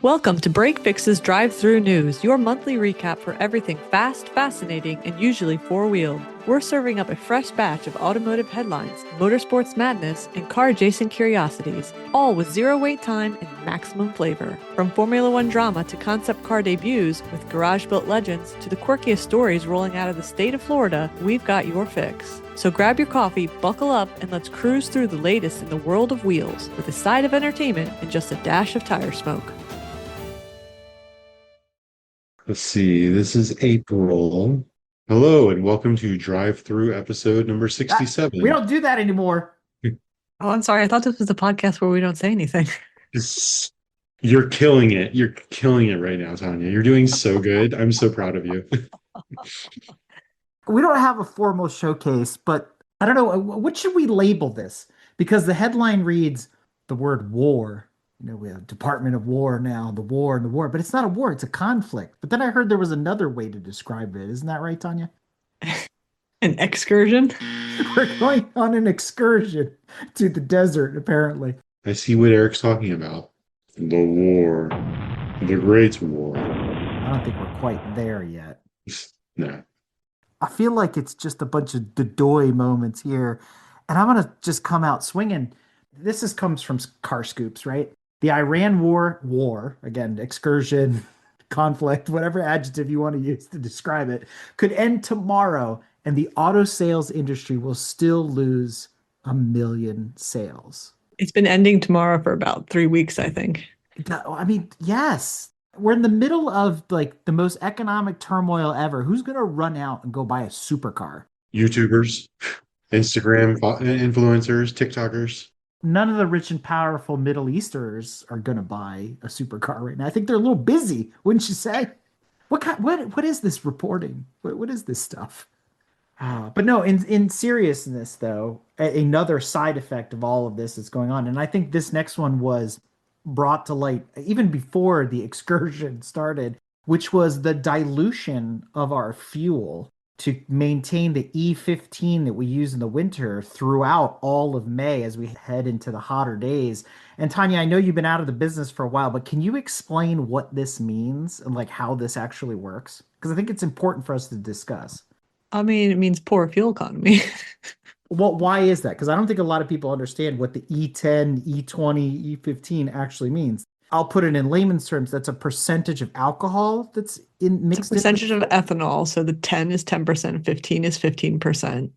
Welcome to Break Fix's Drive Thru News, your monthly recap for everything fast, fascinating, and usually four-wheeled. We're serving up a fresh batch of automotive headlines, motorsports madness, and car-adjacent curiosities, all with zero wait time and maximum flavor. From Formula One drama to concept car debuts with garage-built legends to the quirkiest stories rolling out of the state of Florida, we've got your fix. So grab your coffee, buckle up, and let's cruise through the latest in the world of wheels with a side of entertainment and just a dash of tire smoke. Let's see, this is April. Hello, and welcome to Drive Thru episode number 67. We don't do that anymore. Oh, I'm sorry. I thought this was the podcast where we don't say anything. You're killing it. You're killing it right now, Tanya. You're doing so good. I'm so proud of you. We don't have a formal showcase, but I don't know. What should we label this? Because the headline reads the word war. You know, we have Department of War now, the war and the war, but it's not a war, it's a conflict. But then I heard there was another way to describe it. Isn't that right, Tanya? An excursion? We're going on an excursion to the desert, apparently. I see what Eric's talking about. The war. The Great War. I don't think we're quite there yet. No. I feel like it's just a bunch of doy moments here. And I'm going to just come out swinging. This comes from Car Scoops, right? The Iran war, again, excursion, conflict, whatever adjective you want to use to describe it, could end tomorrow, and the auto sales industry will still lose 1 million sales. It's been ending tomorrow for about 3 weeks, I think. I mean, yes. We're in the middle of like the most economic turmoil ever. Who's going to run out and go buy a supercar? YouTubers, Instagram influencers, TikTokers. None of the rich and powerful Middle Easterners are going to buy a supercar right now. I think they're a little busy, wouldn't you say? What is this reporting? What is this stuff? But no, in seriousness, though, another side effect of all of this is going on. And I think this next one was brought to light even before the excursion started, which was the dilution of our fuel to maintain the E15 that we use in the winter throughout all of May as we head into the hotter days. And Tanya, I know you've been out of the business for a while, but can you explain what this means and like how this actually works? Because I think it's important for us to discuss. I mean, it means poor fuel economy. Well, why is that? Because I don't think a lot of people understand what the E10, E20, E15 actually means. I'll put it in layman's terms. That's a percentage of alcohol that's mixed in. Percentage of ethanol. So the 10 is 10%, 15 is 15%.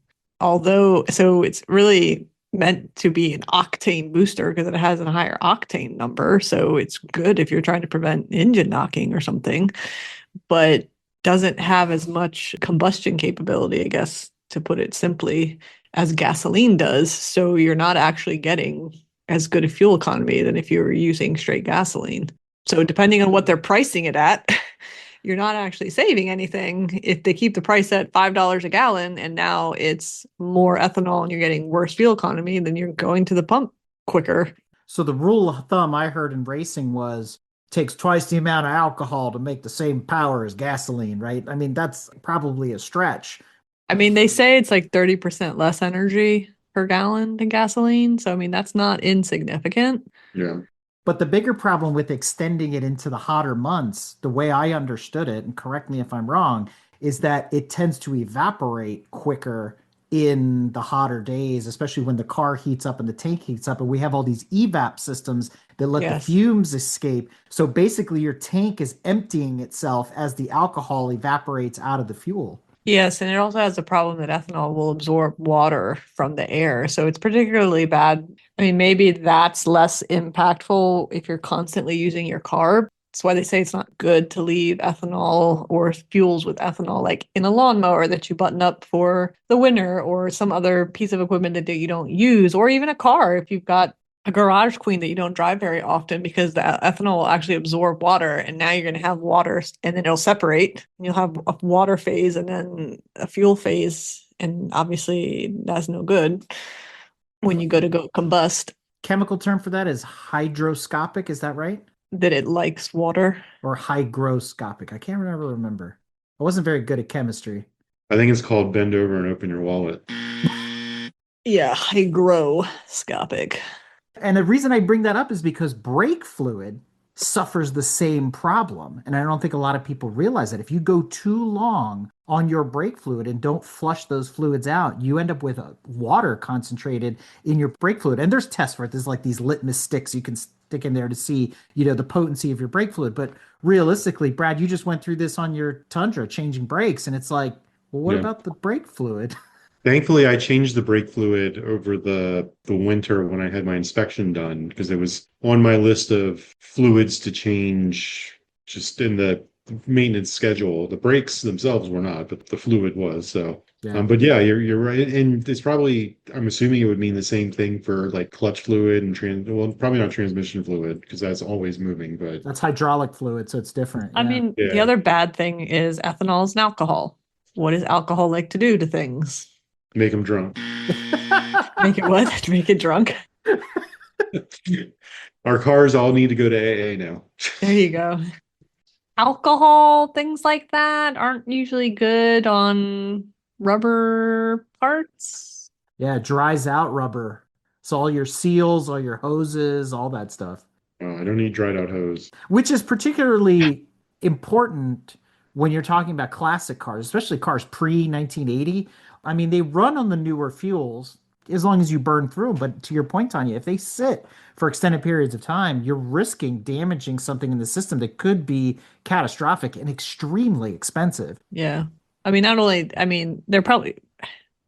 So it's really meant to be an octane booster because it has a higher octane number. So it's good if you're trying to prevent engine knocking or something, but doesn't have as much combustion capability, I guess, to put it simply, as gasoline does. So you're not actually getting as good a fuel economy than if you were using straight gasoline. So depending on what they're pricing it at, you're not actually saving anything. If they keep the price at $5 a gallon and now it's more ethanol and you're getting worse fuel economy, then you're going to the pump quicker. So the rule of thumb I heard in racing was takes twice the amount of alcohol to make the same power as gasoline, right? I mean, that's probably a stretch. I mean, they say it's like 30% less energy per gallon than gasoline. So, I mean, that's not insignificant. Yeah. But the bigger problem with extending it into the hotter months, the way I understood it, and correct me if I'm wrong, is that it tends to evaporate quicker in the hotter days, especially when the car heats up and the tank heats up. And we have all these evap systems that let the fumes escape. So basically, your tank is emptying itself as the alcohol evaporates out of the fuel. Yes, and it also has the problem that ethanol will absorb water from the air. So it's particularly bad. I mean, maybe that's less impactful if you're constantly using your car. That's why they say it's not good to leave ethanol or fuels with ethanol, like in a lawnmower that you button up for the winter or some other piece of equipment that you don't use, or even a car if you've got a garage queen that you don't drive very often, because the ethanol will actually absorb water, and now you're going to have water and then it'll separate and you'll have a water phase and then a fuel phase, and obviously that's no good when you go combust. Chemical term for that is hygroscopic, is that right? That it likes water. Or hygroscopic. I can't remember. I wasn't very good at chemistry. I think it's called bend over and open your wallet. Yeah, hygroscopic. And the reason I bring that up is because brake fluid suffers the same problem. And I don't think a lot of people realize that if you go too long on your brake fluid and don't flush those fluids out, you end up with water concentrated in your brake fluid. And there's tests for it. There's like these litmus sticks you can stick in there to see, the potency of your brake fluid. But realistically, Brad, you just went through this on your Tundra changing brakes, and it's like, well, what Yeah. about the brake fluid? Thankfully, I changed the brake fluid over the winter when I had my inspection done because it was on my list of fluids to change just in the maintenance schedule. The brakes themselves were not, but the fluid was. So, Yeah. but yeah, you're right, and it's probably I'm assuming it would mean the same thing for like clutch fluid and well, probably not transmission fluid because that's always moving. But That's hydraulic fluid, so it's different. I Yeah. mean, the yeah, other bad thing is ethanol is an alcohol. What does alcohol like to do to things? make them drunk. Make it what? To make it drunk? Our cars all need to go to AA now. There you go. Alcohol, things like that aren't usually good on rubber parts. Yeah, it dries out rubber. So all your seals, all your hoses, all that stuff. I don't need dried out hose. Which is particularly important when you're talking about classic cars, especially cars pre 1980. I mean, they run on the newer fuels as long as you burn through them. But to your point, Tanya, if they sit for extended periods of time, you're risking damaging something in the system that could be catastrophic and extremely expensive. Yeah. I mean, they're probably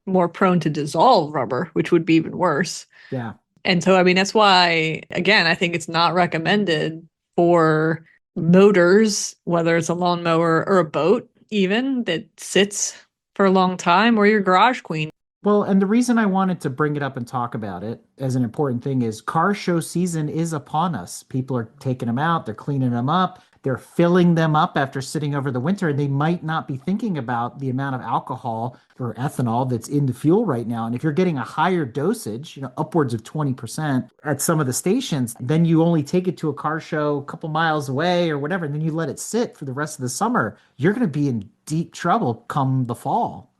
more prone to dissolve rubber, which would be even worse. Yeah. And so, I mean, that's why, again, I think it's not recommended for motors, whether it's a lawnmower or a boat, even that sits for a long time, or your garage queen. Well, and the reason I wanted to bring it up and talk about it as an important thing is car show season is upon us. People are taking them out, they're cleaning them up, they're filling them up after sitting over the winter, and they might not be thinking about the amount of alcohol or ethanol that's in the fuel right now. And if you're getting a higher dosage, upwards of 20% at some of the stations, then you only take it to a car show a couple miles away or whatever, and then you let it sit for the rest of the summer. You're going to be in deep trouble come the fall.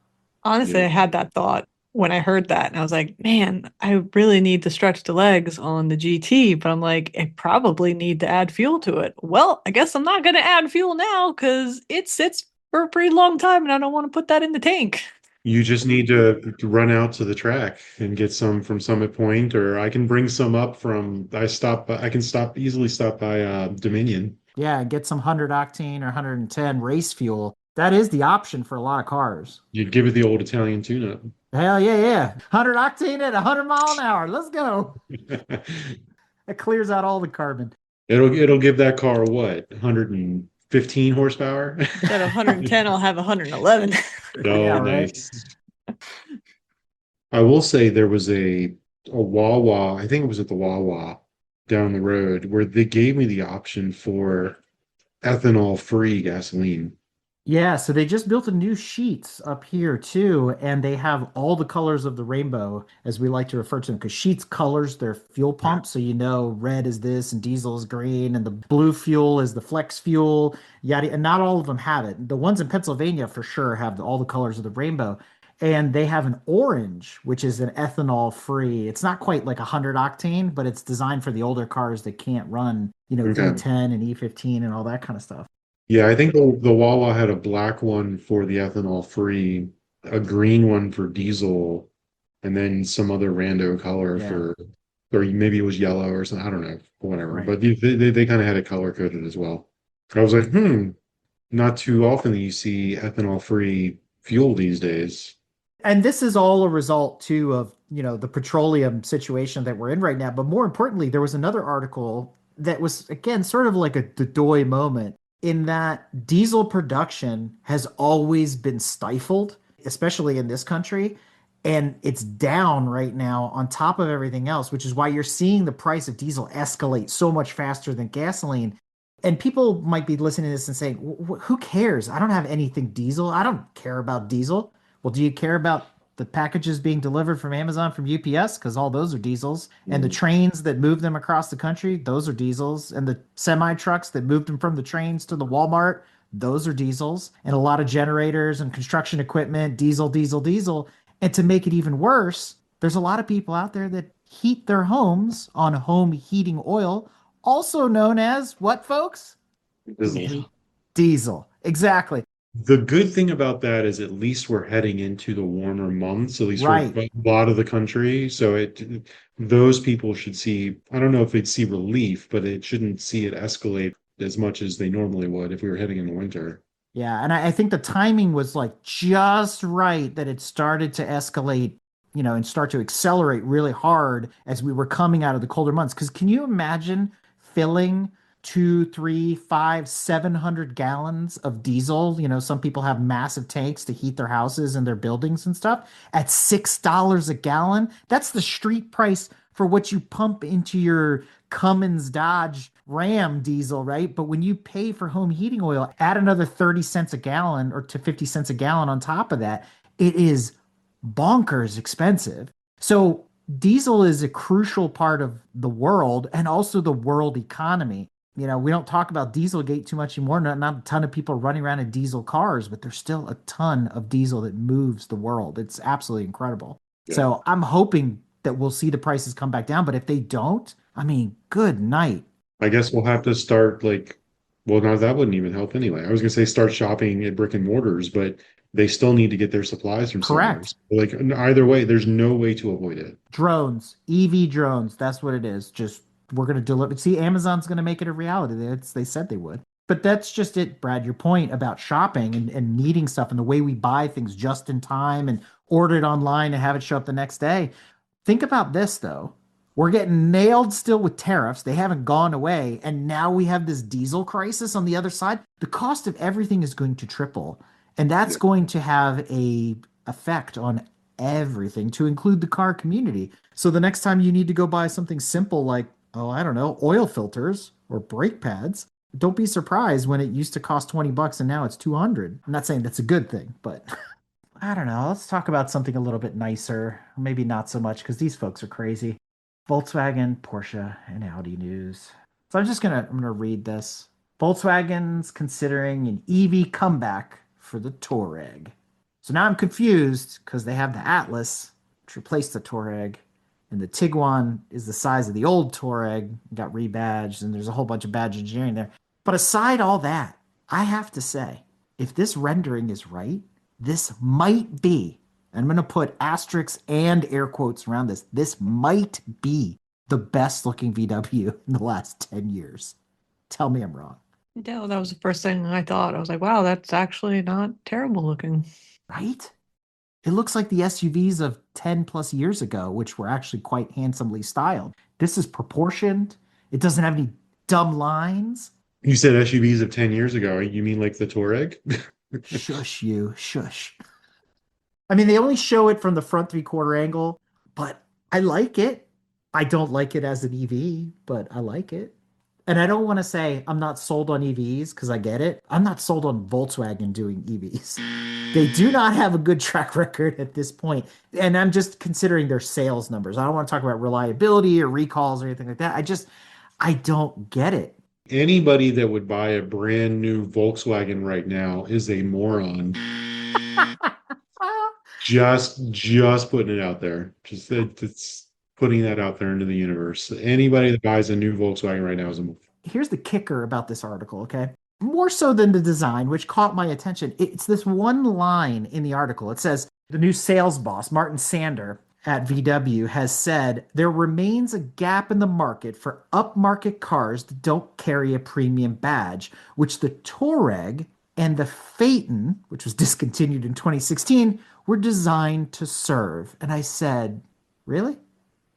Honestly, Yeah. I had that thought when I heard that, and I was like, man, I really need to stretch the legs on the GT, but I'm like, I probably need to add fuel to it. Well, I guess I'm not going to add fuel now because it sits for a pretty long time and I don't want to put that in the tank. You just need to run out to the track and get some from Summit Point, or I can bring some up from I can easily stop by Dominion. Yeah, get some 100 octane or 110 race fuel. That is the option for a lot of cars. You'd give it the old Italian tune-up. Hell yeah, yeah. 100 octane at 100 mile an hour. Let's go. It clears out all the carbon. It'll give that car what, 115 horsepower? Instead of 110, I'll have 111. Oh, Yeah, right. nice. I will say there was a Wawa, I think it was at the Wawa down the road, where they gave me the option for ethanol-free gasoline. Yeah, so they just built a new Sheets up here too, and they have all the colors of the rainbow, as we like to refer to them, because Sheets colors their fuel pump, so red is this, and diesel is green, and the blue fuel is the flex fuel, yada. And not all of them have it. The ones in Pennsylvania for sure have all the colors of the rainbow, and they have an orange, which is an ethanol free. It's not quite like 100 octane, but it's designed for the older cars that can't run, Okay. E10 and E15 and all that kind of stuff. Yeah, I think the Wawa had a black one for the ethanol free, a green one for diesel, and then some other rando color Yeah. for, or maybe it was yellow or something. I don't know, whatever. Right. But they kind of had it color coded as well. I was like, not too often that you see ethanol free fuel these days. And this is all a result too of, the petroleum situation that we're in right now. But more importantly, there was another article that was, again, sort of like a Dodoy moment in that diesel production has always been stifled, especially in this country. And it's down right now on top of everything else, which is why you're seeing the price of diesel escalate so much faster than gasoline. And people might be listening to this and saying, who cares? I don't have anything diesel. I don't care about diesel. Well, do you care about the packages being delivered from Amazon, from UPS? Because all those are diesels. And the trains that move them across the country, those are diesels. And the semi trucks that moved them from the trains to the Walmart, those are diesels. And a lot of generators and construction equipment, diesel, diesel, diesel. And to make it even worse, there's a lot of people out there that heat their homes on home heating oil, also known as what, folks? Diesel. Diesel. Exactly. The good thing about that is at least we're heading into the warmer months, at least for Right. a lot of the country. So those people should see, I don't know if they'd see relief, but it shouldn't see it escalate as much as they normally would if we were heading into winter. Yeah, and I think the timing was like just right that it started to escalate, and start to accelerate really hard as we were coming out of the colder months. Because can you imagine filling two, three, five, 700 gallons of diesel? Some people have massive tanks to heat their houses and their buildings and stuff at $6 a gallon. That's the street price for what you pump into your Cummins Dodge Ram diesel, right? But when you pay for home heating oil, add another 30 cents a gallon or to 50 cents a gallon on top of that. It is bonkers expensive. So diesel is a crucial part of the world and also the world economy. We don't talk about Dieselgate too much anymore. Not a ton of people running around in diesel cars, but there's still a ton of diesel that moves the world. It's absolutely incredible. Yeah. So I'm hoping that we'll see the prices come back down. But if they don't, I mean, good night. I guess we'll have to start well, no, that wouldn't even help anyway. I was gonna say start shopping at brick and mortars, but they still need to get their supplies from somewhere. Correct. Like either way, there's no way to avoid it. Drones, EV drones. That's what it is. Just we're going to deliver. See, Amazon's going to make it a reality. They said they would. But that's just it, Brad. Your point about shopping and needing stuff and the way we buy things just in time and order it online and have it show up the next day. Think about this, though. We're getting nailed still with tariffs. They haven't gone away. And now we have this diesel crisis on the other side. The cost of everything is going to triple. And that's going to have a effect on everything, to include the car community. So the next time you need to go buy something simple like, oh, I don't know, oil filters or brake pads, don't be surprised when it used to cost $20 and now it's 200. I'm not saying that's a good thing, but I don't know. Let's talk about something a little bit nicer. Maybe not so much because these folks are crazy. Volkswagen, Porsche, and Audi news. So I'm gonna read this. Volkswagen's considering an EV comeback for the Touareg. So now I'm confused because they have the Atlas, which replaced the Touareg, and the Tiguan is the size of the old Touareg, got rebadged, and there's a whole bunch of badge engineering there. But aside all that, I have to say, if this rendering is right, this might be, and I'm going to put asterisks and air quotes around this might be the best looking VW in the last 10 years. Tell me I'm wrong. No, that was the first thing I thought. I was like, wow, that's actually not terrible looking. Right? It looks like the SUVs of 10 plus years ago, which were actually quite handsomely styled. This is proportioned. It doesn't have any dumb lines. You said SUVs of 10 years ago. You mean like the Touareg? Shush you, shush. I mean, they only show it from the front 3/4 angle, but I like it. I don't like it as an EV, but I like it. And I don't want to say I'm not sold on EVs because I get it. I'm not sold on Volkswagen doing EVs. They do not have a good track record at this point. And I'm just considering their sales numbers. I don't want to talk about reliability or recalls or anything like that. I don't get it. Anybody that would buy a brand new Volkswagen right now is a moron. Just putting it out there. It's putting that out there into the universe. Anybody that buys a new Volkswagen right now is a moron. Here's the kicker about this article, okay? More so than the design, which caught my attention. It's this one line in the article. It says, the new sales boss, Martin Sander at VW, has said, there remains a gap in the market for upmarket cars that don't carry a premium badge, which the Touareg and the Phaeton, which was discontinued in 2016, were designed to serve. And I said, really?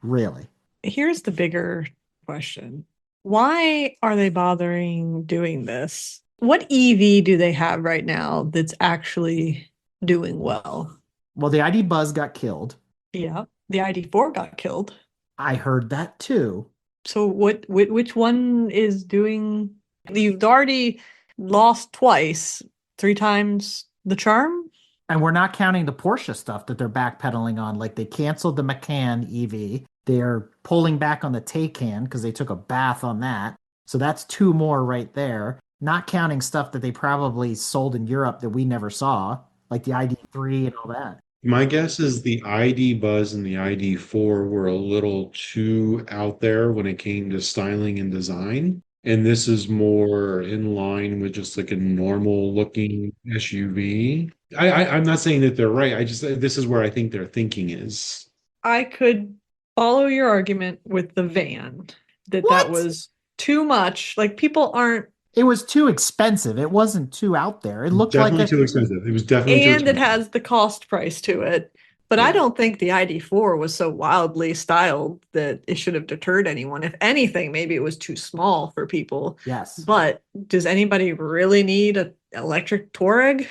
Really? Here's the bigger question. Why are they bothering doing this? What EV do they have right now that's actually doing well? Well, the ID Buzz got killed. Yeah, the ID4 got killed. I heard that too. So which one is doing? You've already lost twice, 3 times the charm. And we're not counting the Porsche stuff that they're backpedaling on. Like they canceled the Macan EV. They're pulling back on the Taycan because they took a bath on that. So that's 2 more right there. Not counting stuff that they probably sold in Europe that we never saw, like the ID3 and all that. My guess is the ID Buzz and the ID4 were a little too out there when it came to styling and design. And this is more in line with just like a normal looking SUV. I'm not saying that they're right. I just this is where I think their thinking is. I could follow your argument with the van that What? was too much. Like people aren't, It was too expensive. It wasn't too out there. It looked like Definitely a too expensive. It was definitely too and it expensive. has the cost price to it. But I Yeah. don't think the ID4 was so wildly styled that it should have deterred anyone. If anything, maybe it was too small for people. yes. But does anybody really need an electric Touareg?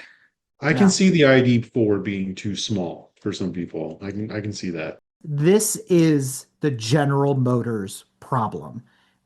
I can No. see the ID4 being too small for some people. I can see that. This is the General Motors problem.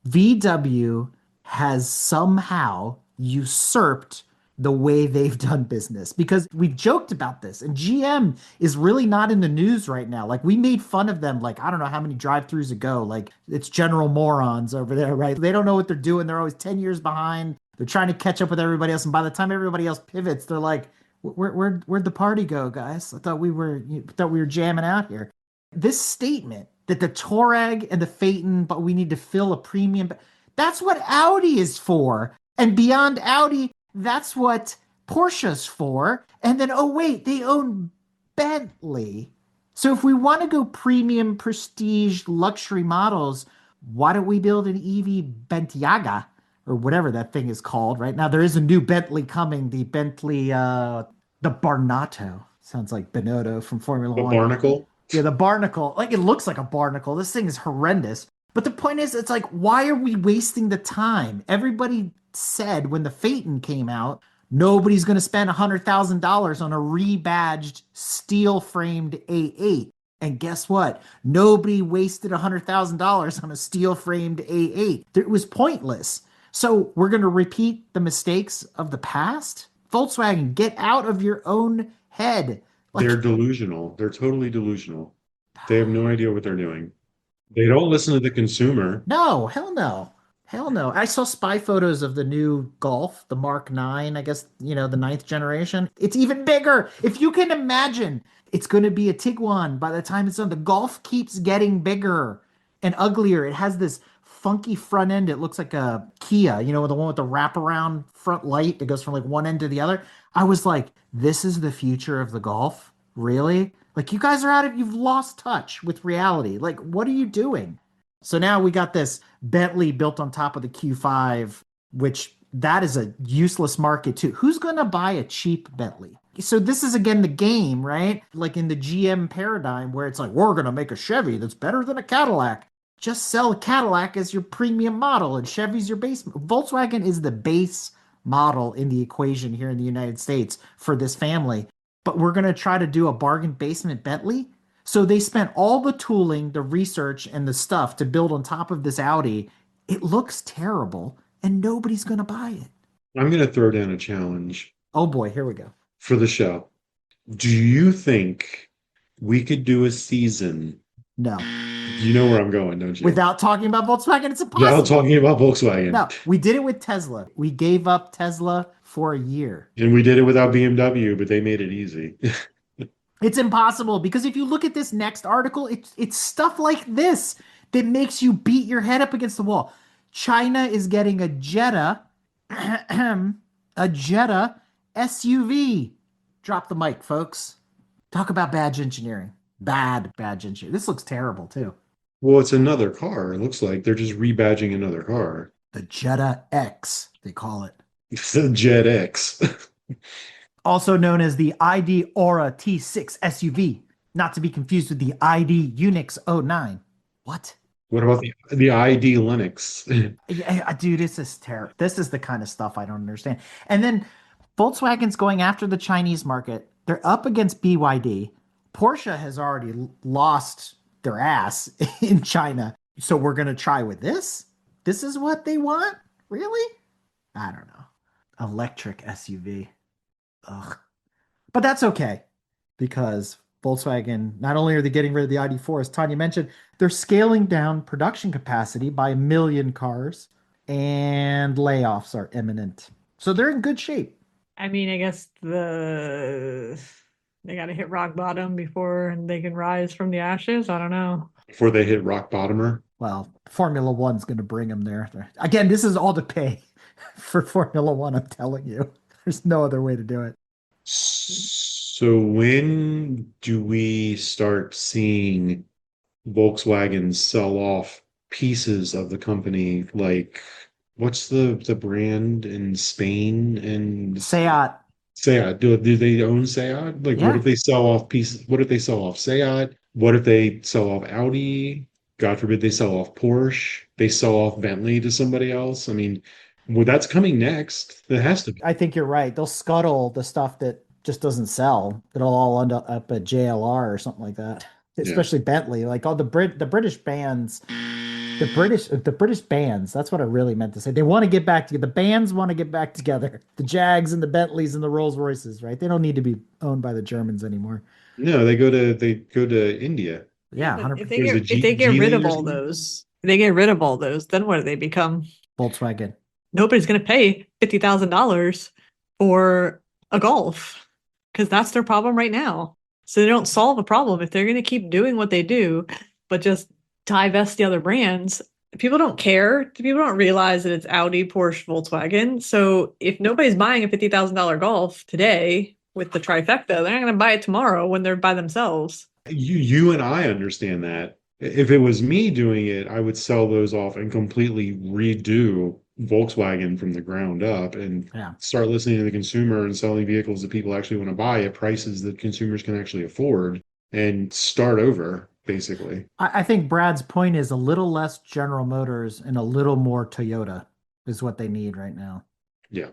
VW has somehow usurped the way they've done business because we've joked about this and GM is really not in the news right now. Like we made fun of them like I don't know how many drive-thrus ago. Like it's general morons over there, right? They don't know what they're doing. They're always 10 years behind. They're trying to catch up with everybody else and by the time everybody else pivots, they're like where'd the party go, guys? I thought we were jamming out here. This statement that the Touareg and the Phaeton, but we need to fill a premium. That's what Audi is for. And beyond Audi, that's what Porsche's for. And then, oh, wait, they own Bentley. So if we want to go premium, prestige, luxury models, why don't we build an EV Bentiaga or whatever that thing is called right now? There is a new Bentley coming, the Bentley, the Barnato. Sounds like Benotto from Formula The One. Barnacle. Yeah, the barnacle. Like it looks like a barnacle. This thing is horrendous. But the point is, it's like, why are we wasting the time? Everybody said when the Phaeton came out, nobody's going to spend $100,000 on a rebadged steel framed A8. And guess what? Nobody wasted $100,000 on a steel framed A8. It was pointless. So we're going to repeat the mistakes of the past? Volkswagen, get out of your own head. They're delusional. They're totally delusional. They have no idea what they're doing. They don't listen to the consumer. No, hell no. Hell no. I saw spy photos of the new Golf, the Mark 9, I guess, the ninth generation. It's even bigger. If you can imagine, it's going to be a Tiguan by the time it's done. The Golf keeps getting bigger and uglier. It has this funky front end. It looks like a Kia, the one with the wraparound front light that goes from like one end to the other. I was like, this is the future of the Golf? Really? Like you guys you've lost touch with reality. Like, what are you doing? So now we got this Bentley built on top of the Q5, which that is a useless market too. Who's going to buy a cheap Bentley? So this is again the game, right? Like in the GM paradigm where it's like, we're going to make a Chevy that's better than a Cadillac. Just sell a Cadillac as your premium model and Chevy's your base. Volkswagen is the base model in the equation here in the United States for this family. But we're going to try to do a bargain basement Bentley. So they spent all the tooling, the research, and the stuff to build on top of this Audi. It looks terrible, and nobody's going to buy it. I'm going to throw down a challenge Oh boy, here we go. for the show. Do you think we could do a season? No. You know where I'm going, don't you? Without talking about Volkswagen, it's impossible. Without talking about Volkswagen. No, we did it with Tesla. We gave up Tesla for a year. And we did it without BMW, but they made it easy. It's impossible because if you look at this next article, it's stuff like this that makes you beat your head up against the wall. China is getting a Jetta, a Jetta SUV. Drop the mic, folks. Talk about badge engineering. Bad badge engineering. This looks terrible too. Well, it's another car. It looks like they're just rebadging another car. The Jetta X, they call it. It's the Jet X. Also known as the ID Aura T6 SUV, not to be confused with the ID Unix 09. What? What about the ID Linux? Yeah, dude, this is terrible. This is the kind of stuff I don't understand. And then Volkswagen's going after the Chinese market. They're up against BYD. Porsche has already lost their ass in China. So we're going to try with this? This is what they want? Really? I don't know. Electric SUV. Ugh. But that's okay because Volkswagen, not only are they getting rid of the ID4, as Tanya mentioned, they're scaling down production capacity by 1 million cars and layoffs are imminent. So they're in good shape. I mean, I guess the They got to hit rock bottom before they can rise from the ashes. I don't know. Before they hit rock bottomer. Well, Formula One's going to bring them there. Again, this is all to pay for Formula One, I'm telling you. There's no other way to do it. So when do we start seeing Volkswagen sell off pieces of the company? Like, what's the brand in Spain and Seat. Seat? Do they own Seat? Like, what Yeah. if they sell off pieces? What if they sell off Seat? What if they sell off Audi? God forbid they sell off Porsche. They sell off Bentley to somebody else. I mean, well, that's coming next. That has to be. I think you're right. They'll scuttle the stuff that just doesn't sell. It'll all end up at JLR or something like that. Yeah. Especially Bentley. Like all the British bands, the British bands, that's what I really meant to say. They want to get back together. The bands want to get back together. The Jags and the Bentleys and the Rolls Royces, right? They don't need to be owned by the Germans anymore. No, they go to India. Yeah, But 100%. if they There's get a if they get rid of G-Lane or all something? those, if they get rid of all those, then what do they become? Volkswagen. Nobody's going to pay $50,000 for a Golf because that's their problem right now. So they don't solve a problem if they're going to keep doing what they do, but just divest the other brands. People don't care. People don't realize that it's Audi, Porsche, Volkswagen. So if nobody's buying a $50,000 Golf today with the trifecta, they're not going to buy it tomorrow when they're by themselves. You and I understand that. If it was me doing it, I would sell those off and completely redo Volkswagen from the ground up and Yeah. start listening to the consumer and selling vehicles that people actually want to buy at prices that consumers can actually afford and start over, basically. I think Brad's point is a little less General Motors and a little more Toyota is what they need right now. Yeah.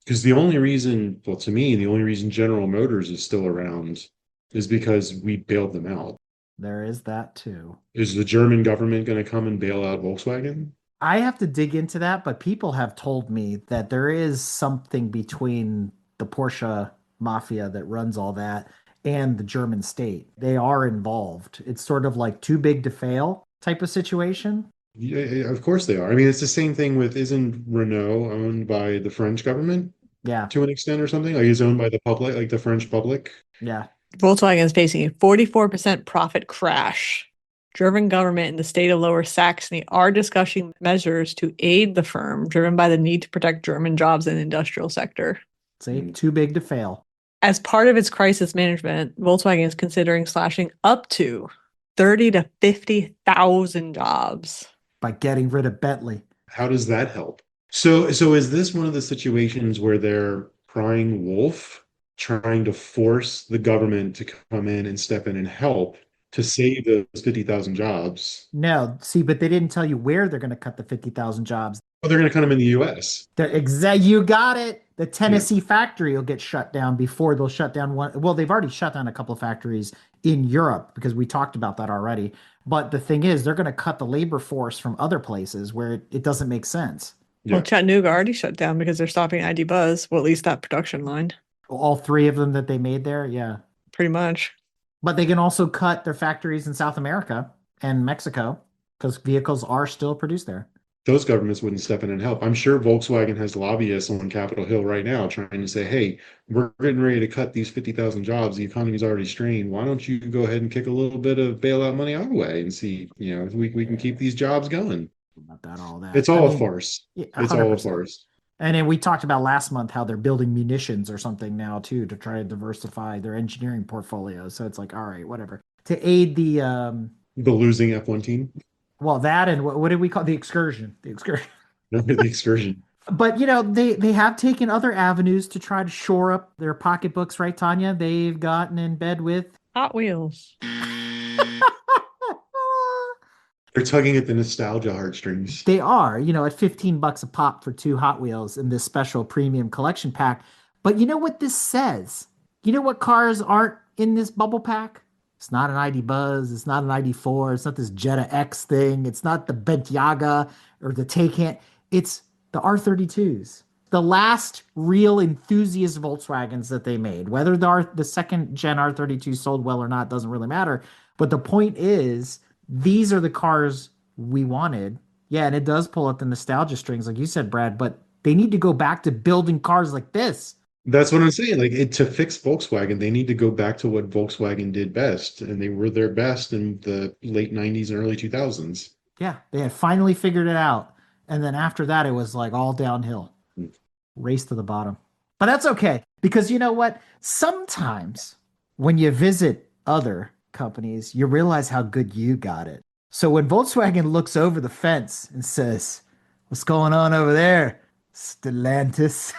Because the only reason, well, to me, the only reason General Motors is still around is because we bailed them out. There is that too. Is the German government going to come and bail out Volkswagen? I have to dig into that, but people have told me that there is something between the Porsche mafia that runs all that and the German state. They are involved. It's sort of like too big to fail type of situation. Yeah, of course they are. I mean, it's the same thing with, isn't Renault owned by the French government Yeah. to an extent or something? Like, it's owned by the public, like the French public? Yeah. Volkswagen is facing a 44% profit crash. German government and the state of Lower Saxony are discussing measures to aid the firm, driven by the need to protect German jobs in the industrial sector. See, too big to fail. As part of its crisis management, Volkswagen is considering slashing up to 30 to 50,000 jobs. By getting rid of Bentley. How does that help? So is this one of the situations where they're crying wolf, trying to force the government to come in and step in and help to save those 50,000 jobs? No, see, but they didn't tell you where they're going to cut the 50,000 jobs. Oh, they're going to cut them in the US. You got it. The Tennessee factory will get shut down before they'll shut down one. Well, they've already shut down a couple of factories in Europe because we talked about that already. But the thing is, they're going to cut the labor force from other places where it doesn't make sense. Yeah. Well, Chattanooga already shut down because they're stopping ID Buzz. Well, at least that production line. All three of them that they made there, yeah. Pretty much. But they can also cut their factories in South America and Mexico because vehicles are still produced there. Those governments wouldn't step in and help. I'm sure Volkswagen has lobbyists on Capitol Hill right now trying to say, hey, we're getting ready to cut these 50,000 jobs. The economy's already strained. Why don't you go ahead and kick a little bit of bailout money our way and see, if we can keep these jobs going. Not that, all that. It's all a farce. Yeah, It's all a 100%. farce. And then we talked about last month how they're building munitions or something now too to try to diversify their engineering portfolio. So it's like, all right, whatever. To aid the The losing F1 team. well, that and what did we call the excursion? The excursion. The Excursion. But they have taken other avenues to try to shore up their pocketbooks, right, Tanya? They've gotten in bed with Hot Wheels. They're tugging at the nostalgia heartstrings. They are, at $15 a pop for 2 Hot Wheels in this special premium collection pack. But you know what this says? You know what cars aren't in this bubble pack? It's not an ID Buzz. It's not an ID4. It's not this Jetta X thing. It's not the Bentayga or the Taycan. It's the R32s. The last real enthusiast Volkswagens that they made. Whether the second gen R32 sold well or not doesn't really matter. But the point is, these are the cars we wanted. Yeah, and it does pull at the nostalgia strings, like you said, Brad, but they need to go back to building cars like this. That's what I'm saying. Like to fix Volkswagen, they need to go back to what Volkswagen did best, and they were their best in the late 90s and early 2000s. Yeah, they had finally figured it out. And then after that, it was like all downhill, race to the bottom. But that's okay because you know what? Sometimes when you visit other companies, you realize how good you got it. So when Volkswagen looks over the fence and says, "What's going on over there, Stellantis?"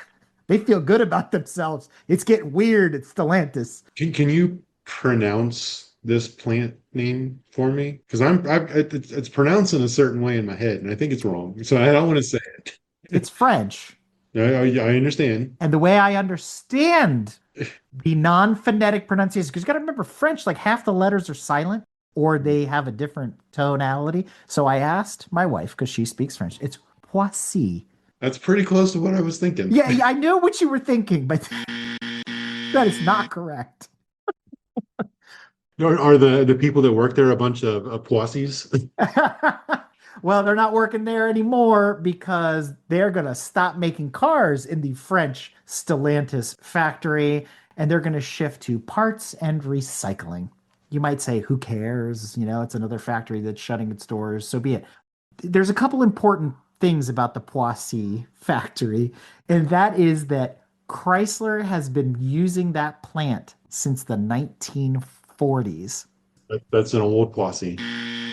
They feel good about themselves. It's getting weird at Stellantis. Can you pronounce this plant name for me? Because it's pronounced in a certain way in my head, and I think it's wrong. So I don't want to say it. It's French. I understand. And the way I understand the non-phonetic pronunciation, because you got to remember French, like half the letters are silent or they have a different tonality. So I asked my wife, because she speaks French, it's Poissy. That's pretty close to what I was thinking. Yeah, I knew what you were thinking, but that is not correct. Are the people that work there a bunch of Poissy's? Well, they're not working there anymore because they're going to stop making cars in the French Stellantis factory and they're going to shift to parts and recycling. You might say, who cares? You know, it's another factory that's shutting its doors. So be it. There's a couple important things about the Poissy factory, and that is that Chrysler has been using that plant since the 1940s. That's an old Poissy.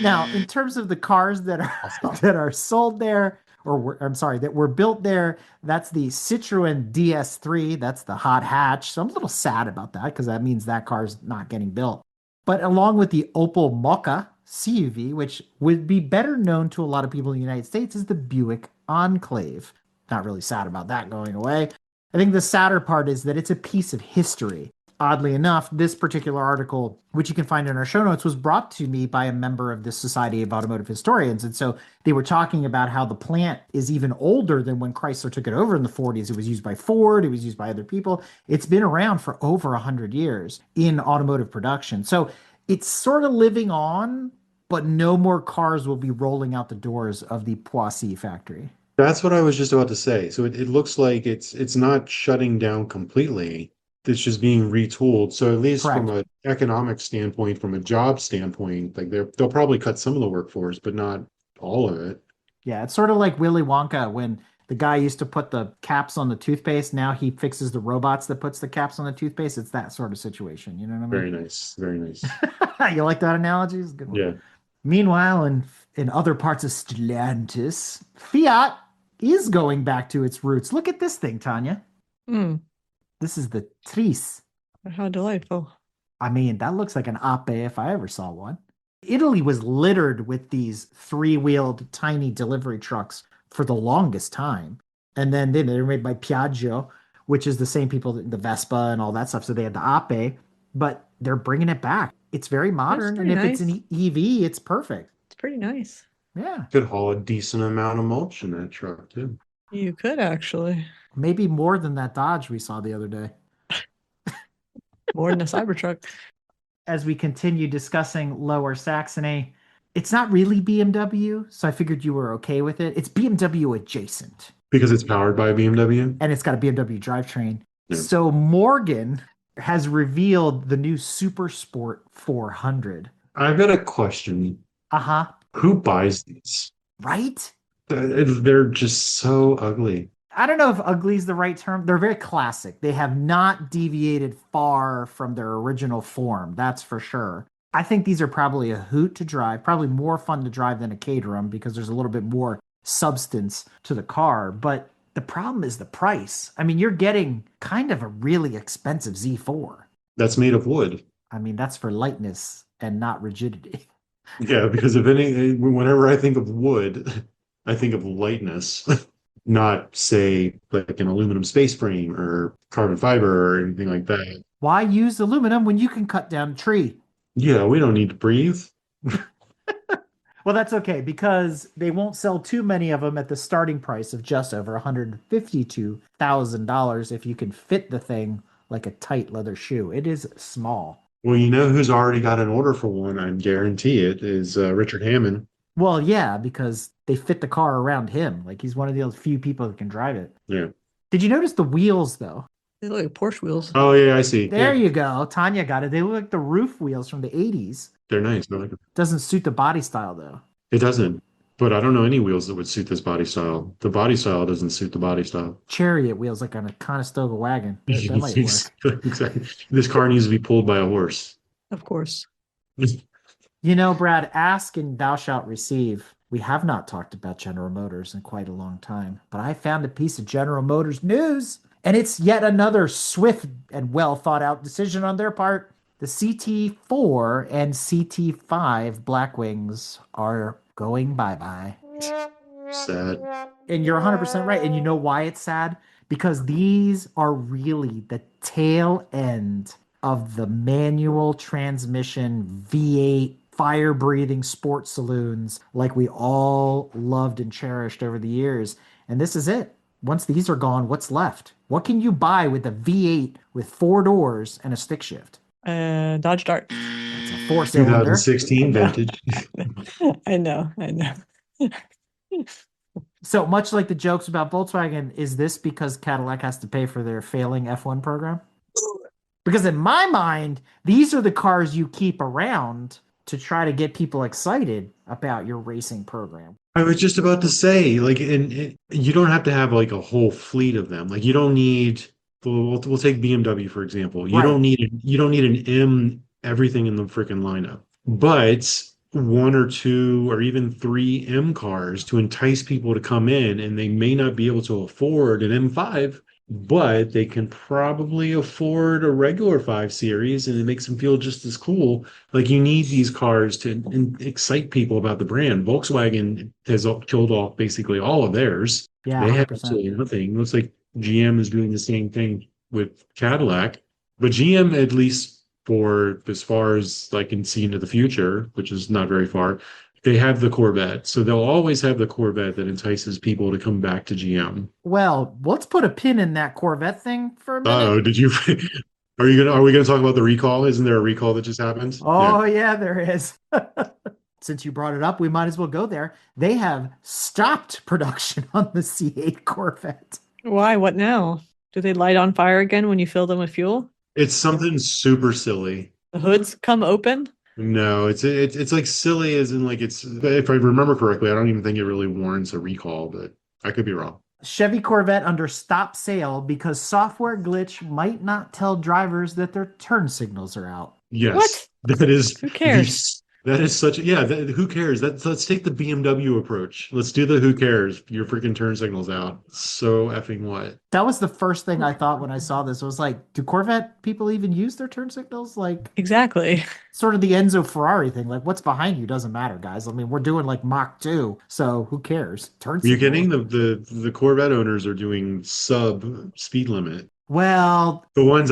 Now, in terms of the cars that are that are sold there, I'm sorry, that were built there, that's the Citroen DS3. That's the hot hatch. So I'm a little sad about that because that means that car's not getting built. But along with the Opel Mokka CUV, which would be better known to a lot of people in the United States as the Buick Enclave. Not really sad about that going away. I think the sadder part is that it's a piece of history. Oddly enough, this particular article, which you can find in our show notes, was brought to me by a member of the Society of Automotive Historians. And so they were talking about how the plant is even older than when Chrysler took it over in the 40s. It was used by Ford. It was used by other people. It's been around for over 100 years in automotive production. So it's sort of living on, but no more cars will be rolling out the doors of the Poissy factory. That's what I was just about to say. So it looks like it's not shutting down completely. It's just being retooled. So at least Correct. from an economic standpoint, from a job standpoint, like they'll probably cut some of the workforce, but not all of it. Yeah, it's sort of like Willy Wonka when the guy used to put the caps on the toothpaste. Now he fixes the robots that puts the caps on the toothpaste. It's that sort of situation. You know what I Very mean? nice. Very nice. You like that analogy? It's a good one. Yeah. Meanwhile, in other parts of Stellantis, Fiat is going back to its roots. Look at this thing, Tanya. Mm, This is the Tris. how delightful. I mean, that looks like an Ape if I ever saw one. Italy was littered with these three-wheeled tiny delivery trucks for the longest time. And then they were made by Piaggio, which is the same people, the Vespa and all that stuff. So they had the Ape, but they're bringing it back. It's very modern. And pretty if it's nice. an EV, it's perfect. It's pretty nice. Yeah. Could haul a decent amount of mulch in that truck too. You could actually. Maybe more than that Dodge we saw the other day. More than a Cybertruck. As we continue discussing Lower Saxony, it's not really BMW, so I figured you were okay with it. It's BMW adjacent, Because it's powered by BMW. and it's got a BMW drivetrain. Yeah. So Morgan has revealed the new Supersport 400. I've got a question. Uh-huh. Who buys these? Right? They're just so ugly. I don't know if ugly is the right term. They're very classic. They have not deviated far from their original form. That's for sure. I think these are probably a hoot to drive, probably more fun to drive than a Caterham because there's a little bit more substance to the car. But the problem is the price. I mean, you're getting kind of a really expensive Z4. That's made of wood. I mean, that's for lightness and not rigidity. Yeah, because whenever I think of wood, I think of lightness, not say like an aluminum space frame or carbon fiber or anything like that. Why use aluminum when you can cut down a tree? Yeah, we don't need to breathe. Well, that's okay because they won't sell too many of them at the starting price of just over $152,000 if you can fit the thing like a tight leather shoe. It is small. Well, you know who's already got an order for one, I guarantee it, is Richard Hammond. Well, yeah, because they fit the car around him. Like he's one of the few people that can drive it. Yeah. Did you notice the wheels though? They look like Porsche wheels. Oh yeah, I see. There Yeah, you go. Tanya got it. They look like the roof wheels from the 80s. they're nice. I like them. Doesn't suit the body style though. It doesn't. But I don't know any wheels that would suit this body style. The body style doesn't suit the body style. Chariot wheels like on a Conestoga wagon. That might work. Exactly. This car needs to be pulled by a horse. Of course. You know, Brad, ask and thou shalt receive. We have not talked about General Motors in quite a long time, but I found a piece of General Motors news, and it's yet another swift and well thought out decision on their part. The CT4 and CT5 Blackwings are going bye-bye. Sad. And you're 100% right. And you know why it's sad? Because these are really the tail end of the manual transmission V8 fire-breathing sports saloons like we all loved and cherished over the years. And this is it. Once these are gone, what's left? What can you buy with a V8 with 4 doors and a stick shift? Dodge Dart. It's a 4-cylinder. 2016 vintage. I know. So much like the jokes about Volkswagen, is this because Cadillac has to pay for their failing F1 program? Because in my mind, these are the cars you keep around to try to get people excited about your racing program. I was just about to say, like, and you don't have to have like a whole fleet of them. Like, you don't need. We'll take BMW for example. You Right. don't need an M everything in the freaking lineup, but 1 or 2 or even 3 M cars to entice people to come in, and they may not be able to afford an M5, but they can probably afford a regular 5 Series, and it makes them feel just as cool. Like, you need these cars to excite people about the brand. Volkswagen has killed off basically all of theirs. Yeah, They have 100%. absolutely nothing. Looks like GM is doing the same thing with Cadillac, but GM, at least for as far as I can see into the future, which is not very far, they have the Corvette. So they'll always have the Corvette that entices people to come back to GM. Well, let's put a pin in that Corvette thing for a minute. Oh, did you? Are we gonna talk about the recall? Isn't there a recall that just happened? Oh, yeah, there is. Since you brought it up, we might as well go there. They have stopped production on the C8 Corvette. Why? What now? Do they light on fire again when you fill them with fuel? It's something super silly. The hoods come open? No, it's like silly as in like it's. If I remember correctly, I don't even think it really warrants a recall, but I could be wrong. Chevy Corvette under stop sale because software glitch might not tell drivers that their turn signals are out. Yes, that is. Who cares? That is such. Yeah, who cares? Let's take the BMW approach. Let's do the who cares. Your freaking turn signal's out. So effing what? That was the first thing I thought when I saw this. It was like, do Corvette people even use their turn signals? Like, Exactly. sort of the Enzo Ferrari thing. Like, what's behind you doesn't matter, guys. I mean, we're doing like Mach 2, so who cares? Turn Are you signal. kidding? The Corvette owners are doing sub speed limit. Well, The ones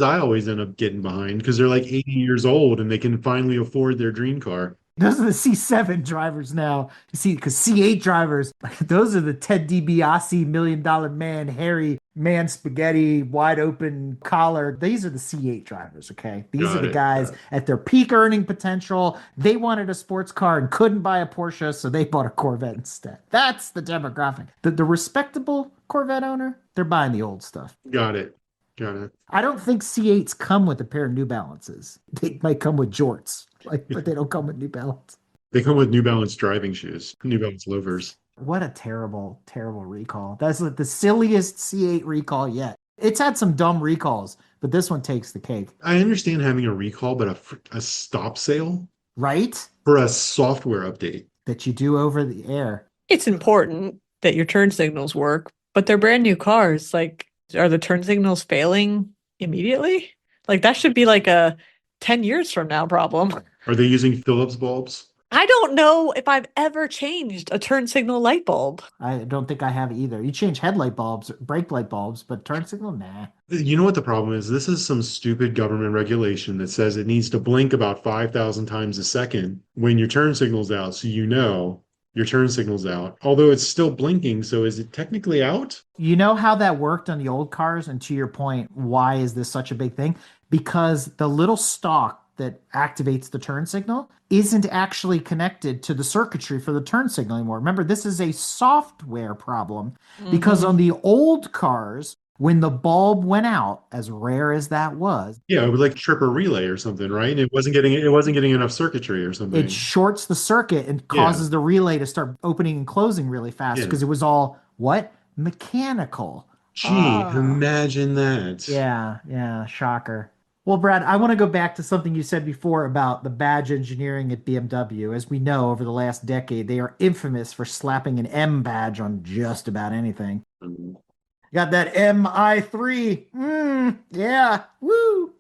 I always end up getting behind because they're like 80 years old and they can finally afford their dream car. those are the C7 drivers now. You see, because C8 drivers, those are the Ted DiBiase $1 Million Man, hairy man spaghetti, wide open collar. These are the C8 drivers, okay? These Got are the it, guys got it. at their peak earning potential. They wanted a sports car and couldn't buy a Porsche, so they bought a Corvette instead. That's the demographic. The respectable Corvette owner, they're buying the old stuff. Got it. Got it. I don't think C8s come with a pair of New Balances. They might come with jorts, but they don't come with New Balance. They come with New Balance driving shoes, New Balance loafers. What a terrible, terrible recall. That's like the silliest C8 recall yet. It's had some dumb recalls, but this one takes the cake, I understand having a recall, but a stop sale right? for a software update. That you do over the air. It's important that your turn signals work, but they're brand new cars. Like, are the turn signals failing immediately? Like, that should be like a 10 years from now problem. Are they using Philips bulbs? I don't know if I've ever changed a turn signal light bulb. I don't think I have either. You change headlight bulbs, brake light bulbs, but turn signal, nah. You know what the problem is? This is some stupid government regulation that says it needs to blink about 5,000 times a second when your turn signal's out, so you know your turn signal's out. Although it's still blinking, so is it technically out? You know how that worked on the old cars? And to your point, why is this such a big thing? Because the little stalk that activates the turn signal isn't actually connected to the circuitry for the turn signal anymore. Remember, this is a software problem because on the old cars, When the bulb went out, as rare as that was, Yeah, it would like trip a relay or something, right? It wasn't getting enough circuitry or it something. shorts the circuit and Yeah. causes the relay to start opening and closing really fast Yeah. because it was all what? Mechanical. Gee, Ah. imagine that. Yeah, yeah, shocker. Well, Brad, I want to go back to something you said before about the badge engineering at BMW. As we know, over the last decade, they are infamous for slapping an M badge on just about anything. Um, Got that MI3. Yeah, woo.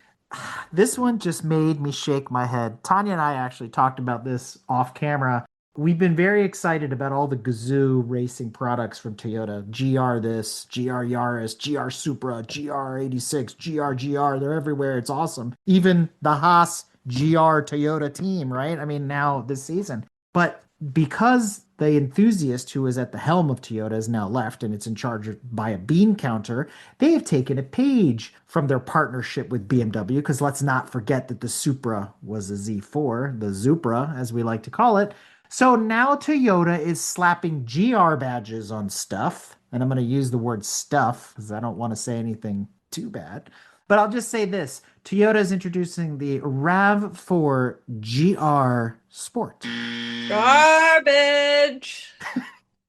This one just made me shake my head. Tanya and I actually talked about this off camera. We've been very excited about all the Gazoo racing products from Toyota. GR this, GR Yaris, GR Supra, GR 86, GR. They're everywhere. It's awesome. Even the Haas GR Toyota team, right? I mean, now this season. But because the enthusiast who is at the helm of Toyota is now left and it's in charge by a bean counter, they have taken a page from their partnership with BMW, because let's not forget that the Supra was a Z4, the Zupra, as we like to call it. So now Toyota is slapping GR badges on stuff. And I'm going to use the word stuff because I don't want to say anything too bad. But I'll just say this. Toyota is introducing the RAV4 GR Sport. Garbage.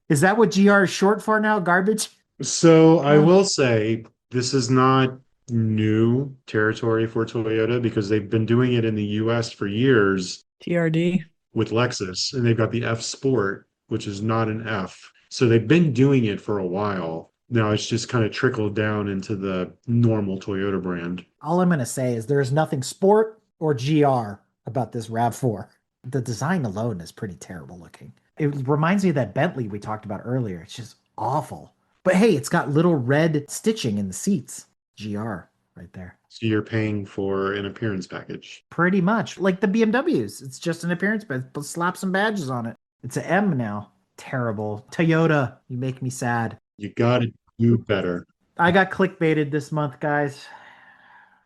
Is that what GR is short for now? Garbage? So I will say this is not new territory for Toyota because they've been doing it in the US for years TRD. with Lexus, and they've got the F Sport, which is not an F. So they've been doing it for a while. Now it's just kind of trickled down into the normal Toyota brand. All I'm going to say is there is nothing sport or GR about this RAV4. The design alone is pretty terrible looking. It reminds me of that Bentley we talked about earlier. It's just awful. But hey, it's got little red stitching in the seats. GR right there. So you're paying for an appearance package. Pretty much like the BMWs. It's just an appearance, but slap some badges on it. It's an M now. Terrible. Toyota, you make me sad. You gotta do better. I got clickbaited this month, guys.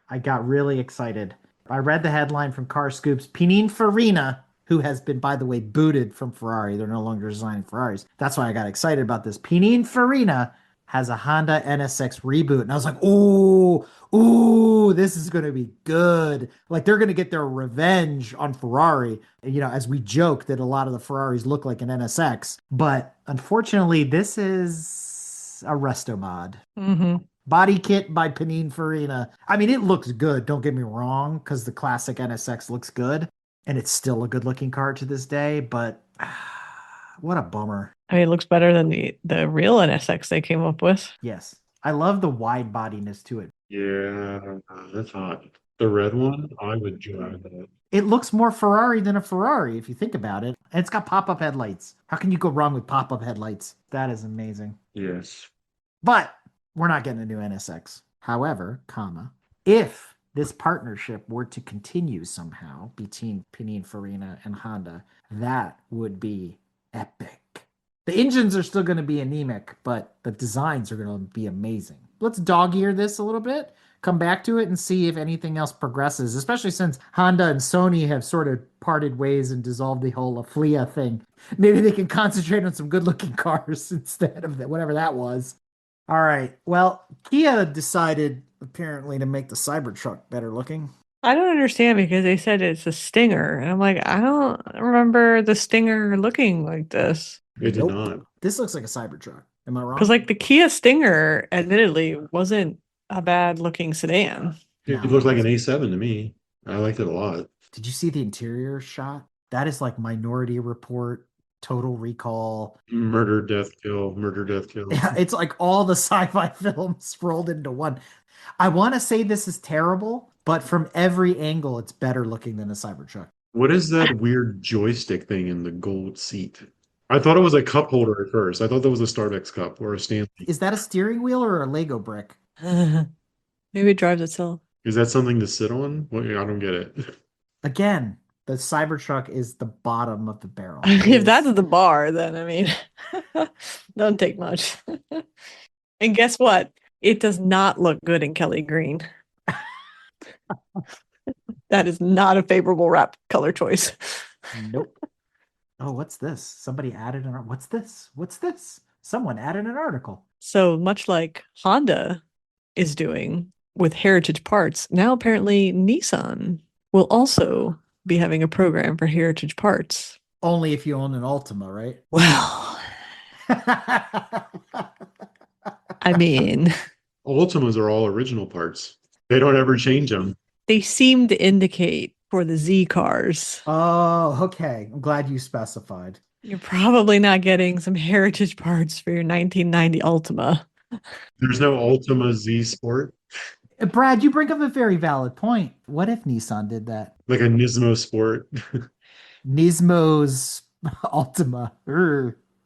I got really excited. I read the headline from Car Scoops. Pininfarina, who has been, by the way, booted from Ferrari. They're no longer designing Ferraris. That's why I got excited about this. Pininfarina has a Honda NSX reboot. And I was like, ooh, this is going to be good. Like they're going to get their revenge on Ferrari. You know, as we joke that a lot of the Ferraris look like an NSX. But unfortunately, this is a Restomod. Mm-hmm. Body kit by Pininfarina. I mean, it looks good. Don't get me wrong, because the classic NSX looks good. And it's still a good looking car to this day. But what a bummer. I mean, it looks better than the real NSX they came up with. Yes. I love the wide bodiness to it. Yeah, that's hot. The red one, I would drive that. It looks more Ferrari than a Ferrari if you think about it. And it's got pop-up headlights. How can you go wrong with pop-up headlights? That is amazing. Yes. But we're not getting a new NSX. However, if this partnership were to continue somehow between Pininfarina and Honda, that would be epic. The engines are still going to be anemic, but the designs are going to be amazing. Let's dog ear this a little bit, come back to it and see if anything else progresses, especially since Honda and Sony have sort of parted ways and dissolved the whole Aflia thing. Maybe they can concentrate on some good looking cars instead of whatever that was. All right. Well, Kia decided apparently to make the Cybertruck better looking. I don't understand because they said it's a Stinger. And I'm like, I don't remember the Stinger looking like this. It did not. This looks like a Cybertruck. Am I wrong? Because like the Kia Stinger, admittedly, wasn't a bad looking sedan. It looked like an A7 to me. I liked it a lot. Did you see the interior shot? That is like Minority Report, Total Recall. Murder, death, kill, murder, death, kill. Yeah, it's like all the sci-fi films rolled into one. I want to say this is terrible, but from every angle, it's better looking than a Cybertruck. What is that weird joystick thing in the gold seat? I thought it was a cup holder at first. I thought that was a Starbucks cup or a Stanley. Is that a steering wheel or a Lego brick? Maybe it drives itself. Is that something to sit on? Well, I don't get it. Again, the Cybertruck is the bottom of the barrel. If that's the bar, then I mean, don't take much. And guess what? It does not look good in Kelly green. That is not a favorable wrap color choice. Nope. Oh, what's this? Somebody added what's this? What's this? Someone added an article. So much like Honda is doing with heritage parts. Now, apparently, Nissan will also be having a program for heritage parts. Only if you own an Altima, right? Well, I mean, Ultimas are all original parts. They don't ever change them. they seem to indicate for the Z cars. Oh, okay. I'm glad you specified. You're probably not getting some heritage parts for your 1990 Altima. There's no Ultima Z Sport, Brad, you bring up a very valid point. What if Nissan did that? like a Nismo Sport, Nismo's Altima.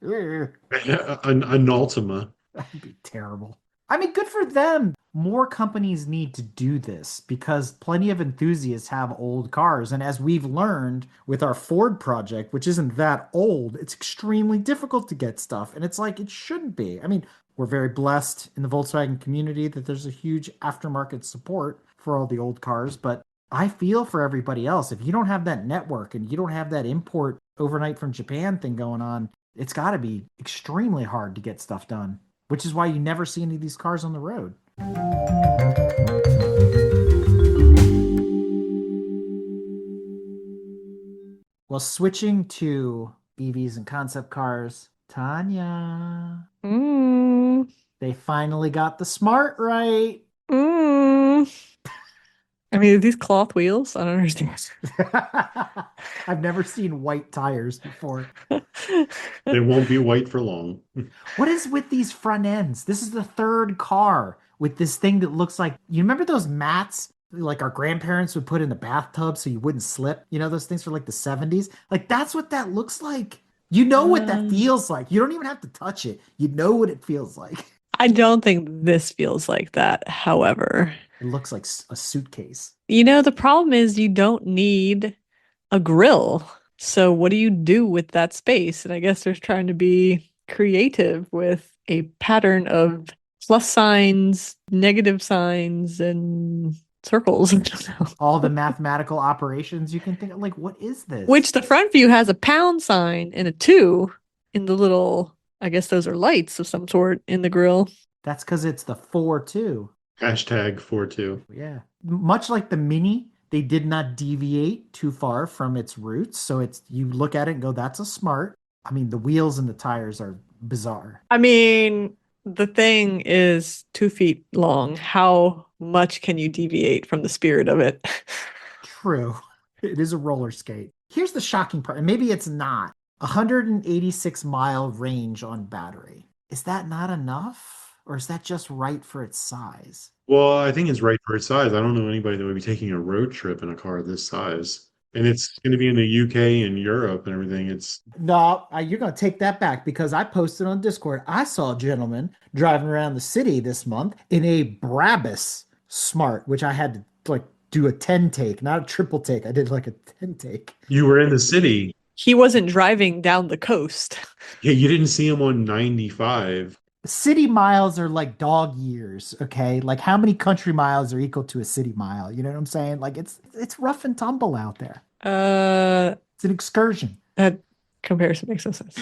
an Ultima. That'd be terrible. I mean, good for them. More companies need to do this because plenty of enthusiasts have old cars. And as we've learned with our Ford project, which isn't that old, it's extremely difficult to get stuff. And it's like, it shouldn't be. I mean, we're very blessed in the Volkswagen community that there's a huge aftermarket support for all the old cars. But I feel for everybody else. If you don't have that network and you don't have that import overnight from Japan thing going on, it's got to be extremely hard to get stuff done, which is why you never see any of these cars on the road. Well, switching to EVs and concept cars, Tanya, they finally got the Smart right. I mean, are these cloth wheels? I don't understand. I've never seen white tires before. They won't be white for long. What is with these front ends? This is the third car with this thing that looks like, you remember those mats like our grandparents would put in the bathtub so you wouldn't slip? You know, those things from like the 70s? Like, that's what that looks like. You know what that feels like. You don't even have to touch it. You know what it feels like. I don't think this feels like that, however. It looks like a suitcase. You know, the problem is you don't need a grill. So what do you do with that space? And I guess they're trying to be creative with a pattern of plus signs, negative signs, and circles. All the mathematical operations you can think of. Like, what is this? Which the front view has a pound sign and a 2 in the little, I guess those are lights of some sort in the grill. That's because it's the 4-2. Hashtag 42. Yeah. Much like the Mini, they did not deviate too far from its roots. So it's, you look at it and go, that's a Smart. I mean, the wheels and the tires are bizarre. I mean, the thing is 2 feet long. How much can you deviate from the spirit of it? True. It is a roller skate. Here's the shocking part, and maybe it's not. 186-mile range on battery. Is that not enough? Or is that just right for its size? Well, I think it's right for its size. I don't know anybody that would be taking a road trip in a car this size. And it's going to be in the UK and Europe and everything. No, you're going to take that back because I posted on Discord. I saw a gentleman driving around the city this month in a Brabus Smart, which I had to like do a 10 take, not a triple take. I did like a 10 take. You were in the city. He wasn't driving down the coast. Yeah, you didn't see him on 95. City miles are like dog years, okay? Like how many country miles are equal to a city mile? You know what I'm saying? Like it's rough and tumble out there. It's an excursion. That comparison makes no sense.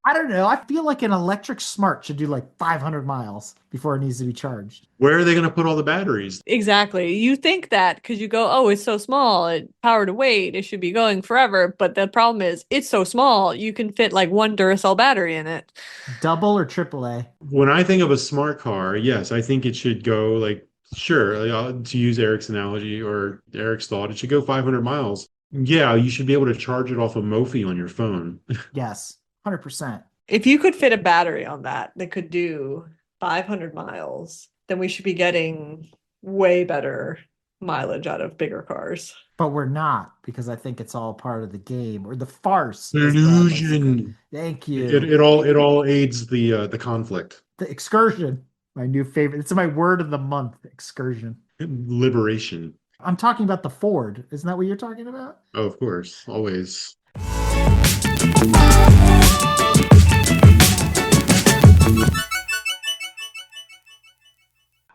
I don't know. I feel like an electric Smart should do like 500 miles before it needs to be charged. Where are they going to put all the batteries? Exactly. You think that because you go, oh, it's so small, it power to weight, it should be going forever. But the problem is it's so small, you can fit like one Duracell battery in it. Double or triple A? When I think of a smart car, yes, I think it should go like, sure, to use Eric's analogy or Eric's thought, it should go 500 miles. Yeah, you should be able to charge it off of Mophie on your phone. Yes, 100%. If you could fit a battery on that could do 500 miles, then we should be getting way better mileage out of bigger cars. But we're not, because I think it's all part of the game or the farce. Illusion. Thank you. It all aids the conflict. The excursion, my new favorite. It's my word of the month, excursion. Liberation. I'm talking about the Ford. Isn't that what you're talking about? Oh, of course, always.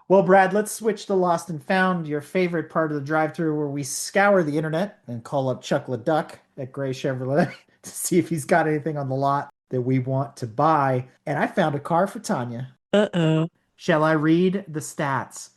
Well, Brad, let's switch to Lost and Found, your favorite part of the drive-thru, where we scour the internet and call up Chuck LeDuck at Gray Chevrolet to see if he's got anything on the lot that we want to buy. And I found a car for Tanya. Uh-oh. Shall I read the stats?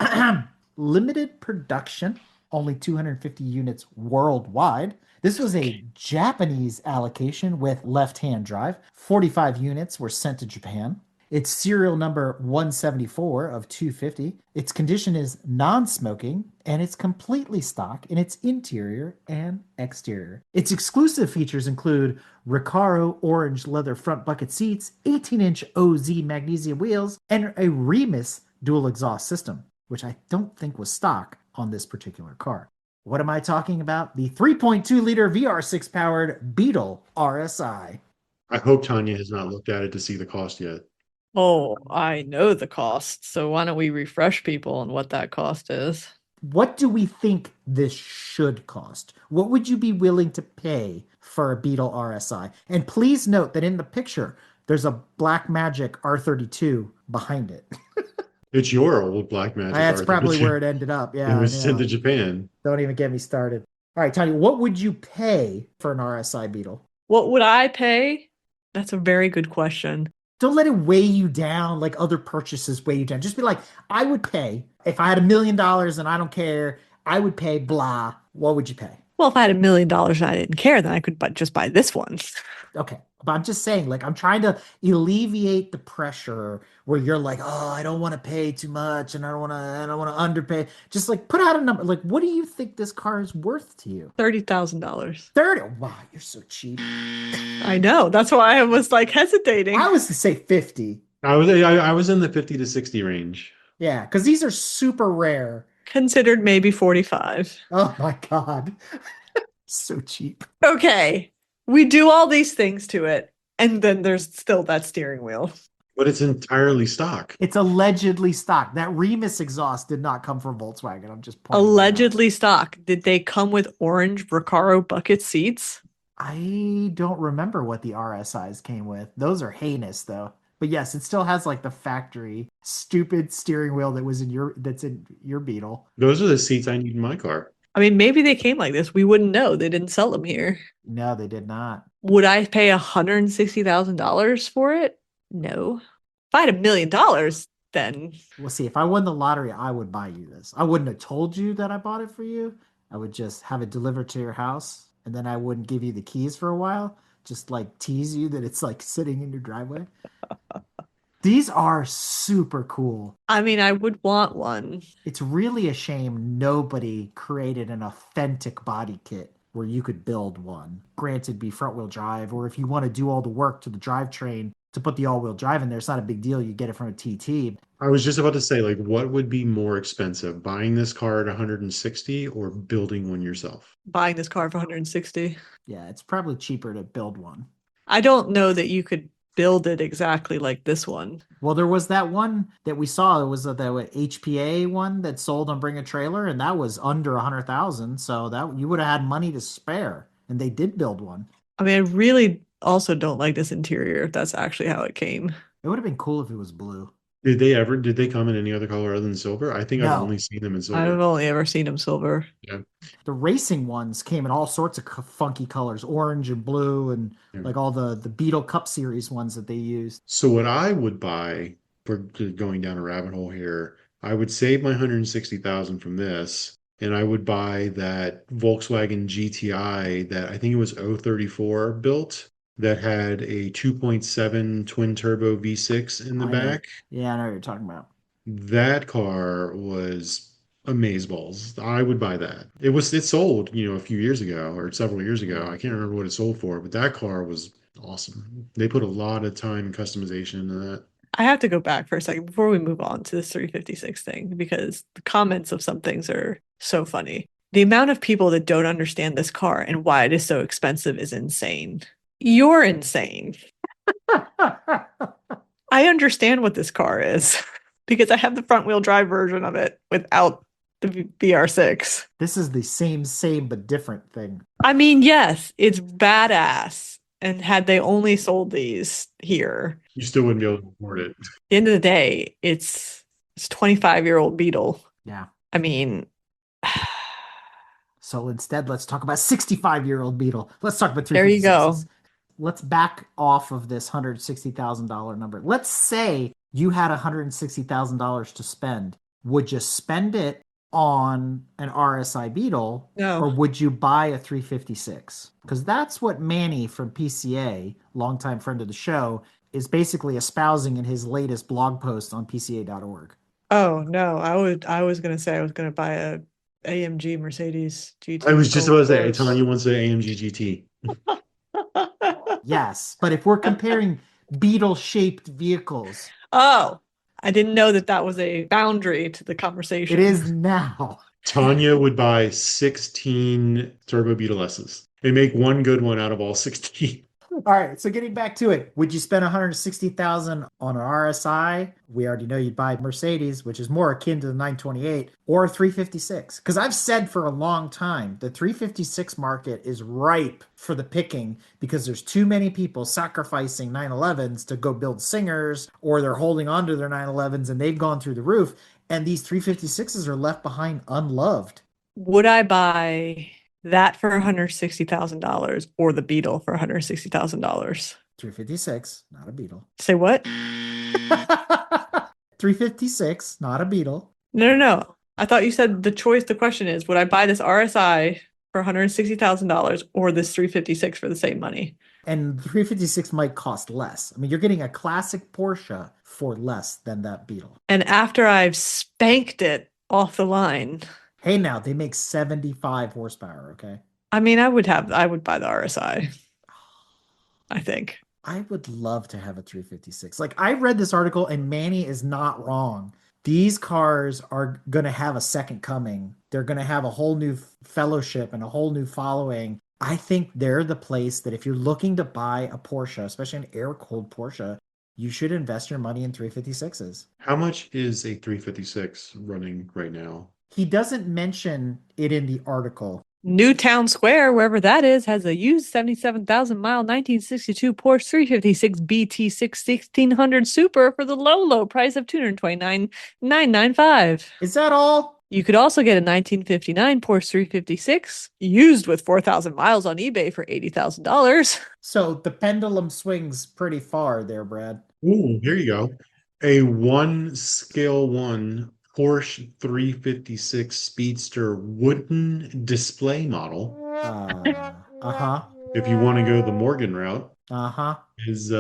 Limited production, only 250 units worldwide. This was a Japanese allocation with left-hand drive. 45 units were sent to Japan. It's serial number 174 of 250. Its condition is non-smoking, and it's completely stock in its interior and exterior. Its exclusive features include Recaro orange leather front bucket seats, 18-inch OZ magnesium wheels, and a Remus dual exhaust system, which I don't think was stock on this particular car. What am I talking about? The 3.2-liter VR6 powered Beetle RSI. I hope Tanya has not looked at it to see the cost yet. Oh, I know the cost. So why don't we refresh people on what that cost is? What do we think this should cost? What would you be willing to pay for a Beetle RSI? And please note that in the picture, there's a Blackmagic R32 behind it. It's your old Blackmagic. That's R32. probably where it ended up. Yeah. It was sent to Japan. Don't even get me started. All right, Tanya, what would you pay for an RSI Beetle? What would I pay? That's a very good question. Don't let it weigh you down like other purchases weigh you down. Just be like, I would pay, if I had $1 million and I don't care, I would pay blah. What would you pay? Well, if I had $1 million and I didn't care, then I could just buy this one. Okay. But I'm just saying, like, I'm trying to alleviate the pressure where you're like, oh, I don't want to pay too much and I don't want to underpay. Just like put out a number. Like, what do you think this car is worth to you? $30,000. 30. Wow, you're so cheap. I know. That's why I was like hesitating. I was to say 50. I was in the 50 to 60 range. Yeah, because these are super rare. Considered maybe 45. Oh my God. So cheap. Okay. We do all these things to it, and then there's still that steering wheel. But it's entirely stock. It's allegedly stock. That Remus exhaust did not come from Volkswagen. I'm just pointing Allegedly stock. Did they come with orange Recaro bucket seats? I don't remember what the RSIs came with. Those are heinous though. But yes, it still has like the factory stupid steering wheel that's in your Beetle. Those are the seats I need in my car. I mean, maybe they came like this. We wouldn't know. They didn't sell them here. No, they did not. Would I pay $160,000 for it? No. If I had $1 million, then We'll see. If I won the lottery, I would buy you this. I wouldn't have told you that I bought it for you. I would just have it delivered to your house, and then I wouldn't give you the keys for a while. Just like tease you that it's like sitting in your driveway. These are super cool. I mean, I would want one. It's really a shame nobody created an authentic body kit where you could build one. Granted, be front wheel drive, or if you want to do all the work to the drivetrain to put the all wheel drive in there, it's not a big deal. You get it from a TT. I was just about to say, like, what would be more expensive, buying this car at 160 or building one yourself? Buying this car for 160. Yeah, it's probably cheaper to build one. I don't know that you could build it exactly like this one. Well, there was that one that we saw. It was the HPA one that sold on Bring a Trailer, and that was under 100,000. So that you would have had money to spare, and they did build one. I mean, I really also don't like this interior. If that's actually how it came. It would have been cool if it was blue. Did they come in any other color other than silver? I think I've only seen them in silver. I've only ever seen them silver. Yeah. The racing ones came in all sorts of funky colors, orange and blue, and like all the Beetle Cup Series ones that they used. So what I would buy, for going down a rabbit hole here, I would save my 160,000 from this, and I would buy that Volkswagen GTI that I think it was 034 built, that had a 2.7 twin turbo V6 in the back. Yeah, I know what you're talking about. That car was amazeballs. I would buy that. It sold, a few years ago or several years ago. I can't remember what it sold for, but that car was awesome. They put a lot of time and customization into that. I have to go back for a second before we move on to this 356 thing, because the comments of some things are so funny. The amount of people that don't understand this car and why it is so expensive is insane. You're insane. I understand what this car is because I have the front wheel drive version of it without the VR6. This is the same but different thing. I mean, yes, it's badass. And had they only sold these here, you still wouldn't be able to afford it. At the end of the day, it's 25-year-old Beetle. Yeah. I mean, so instead, let's talk about 65-year-old Beetle. Let's talk about 356s. There you go. Let's back off of this $160,000 number. Let's say you had $160,000 to spend, would you spend it on an RSI Beetle or No. would you buy a 356? Because that's what Manny from PCA, longtime friend of the show, is basically espousing in his latest blog post on PCA.org. Oh no, I was gonna say I was gonna buy a AMG Mercedes GT I was just Gold about to say, Course. Tanya wants an AMG GT. Yes, but if we're comparing Beetle-shaped vehicles, Oh, I didn't know that that was a boundary to the conversation. it is now. Tanya would buy 16 Turbo Beetle S's. They make one good one out of all 16. All right, so getting back to it, would you spend 160,000 on an RSI? We already know you'd buy Mercedes, which is more akin to the 928, or a 356. Because I've said for a long time, the 356 market is ripe for the picking because there's too many people sacrificing 911s to go build Singers, or they're holding on to their 911s and they've gone through the roof, and these 356s are left behind unloved. Would I buy that for $160,000 or the Beetle for $160,000? 356, not a Beetle. Say what? 356, not a Beetle. No. I thought you said the question is, would I buy this RSI for $160,000 or this 356 for the same money? And 356 might cost less. I mean, you're getting a classic Porsche for less than that Beetle. And after I've spanked it off the line. Hey, now they make 75 horsepower, okay? I mean, I would buy the RSI, I think. I would love to have a 356. Like, I read this article and Manny is not wrong. These cars are going to have a second coming. They're going to have a whole new fellowship and a whole new following. I think they're the place that if you're looking to buy a Porsche, especially an air-cooled Porsche, you should invest your money in 356s. How much is a 356 running right now? He doesn't mention it in the article. Newtown Square, wherever that is, has a used 77,000-mile 1962 Porsche 356 BT 1600 Super for the low price of $229,995. Is that all? You could also get a 1959 Porsche 356 used with 4,000 miles on eBay for $80,000. So the pendulum swings pretty far there, Brad. Ooh, here you go. A scale 1 Porsche 356 Speedster wooden display model. If you want to go the Morgan route, is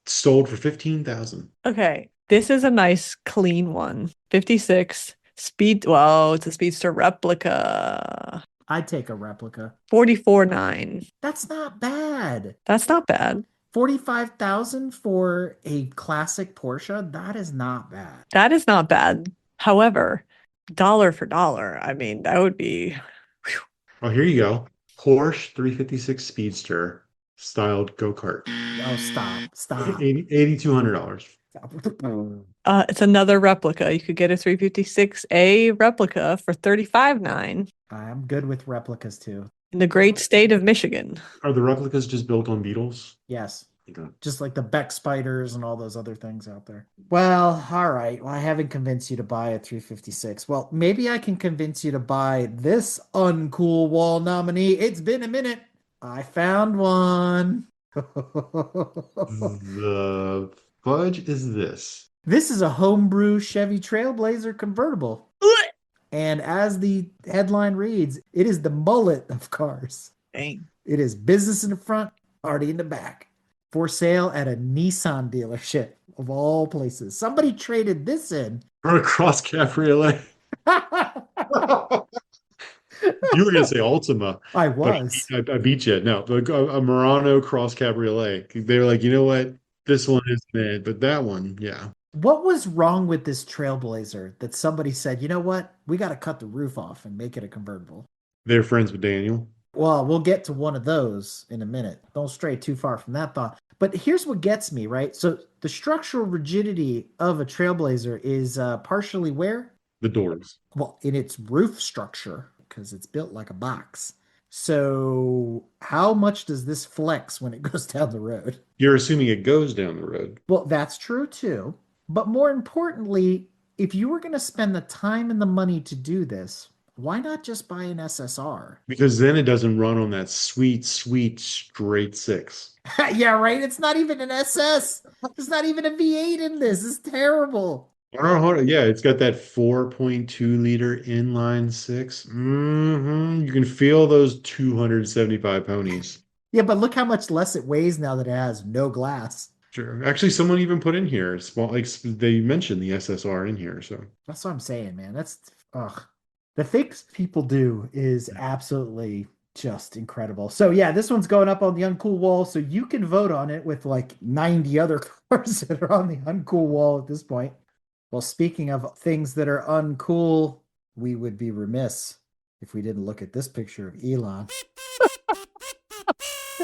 sold for $15,000. Okay, this is a nice clean one. 56 it's a Speedster replica. I'd take a replica. 44.9. That's not bad. That's not bad. 45,000 for a classic Porsche, that is not bad. That is not bad. However, dollar for dollar, I mean, that would be. Whew. Oh, here you go. Porsche 356 Speedster styled go-kart. Oh, stop. $8,200. It's another replica. You could get a 356A replica for $35,900 I'm good with replicas too. in the great state of Michigan. Are the replicas just built on Beetles? Yes. Okay. Just like the Beck Spiders and all those other things out there. Well, all right. Well, I haven't convinced you to buy a 356. Well, maybe I can convince you to buy this uncool wall nominee. It's been a minute. I found one. The fudge is this. This is a homebrew Chevy Trailblazer convertible. And as the headline reads, it is the mullet of cars. Dang. It is business in the front, party in the back. For sale at a Nissan dealership, of all places. Somebody traded this in. For a cross cabriolet. You were going to say Ultima. I was. I beat you. No, a Murano cross cabriolet. They were like, you know what? This one is mid, but that one, yeah. What was wrong with this Trailblazer that somebody said, you know what? We got to cut the roof off and make it a convertible. They're friends with Daniel. Well, we'll get to one of those in a minute. Don't stray too far from that thought. But here's what gets me, right? So the structural rigidity of a Trailblazer is partially where? The doors. Well, in its roof structure, because it's built like a box. So how much does this flex when it goes down the road? You're assuming it goes down the road. Well, that's true too. But more importantly, if you were going to spend the time and the money to do this, Why not just buy an SSR? Because then it doesn't run on that sweet, sweet straight six. Yeah, right. It's not even an SS. There's not even a V8 in this. It's terrible. Yeah, it's got that 4.2 liter inline six. You can feel those 275 ponies. Yeah, but look how much less it weighs now that it has no glass. Sure. Actually, someone even put in here small, like they mentioned the SSR in here. So That's what I'm saying, man. That's ugh. The things people do is absolutely just incredible. So yeah, this one's going up on the uncool wall, so you can vote on it with like 90 other cars that are on the uncool wall at this point. Well, speaking of things that are uncool, we would be remiss if we didn't look at this picture of Elon.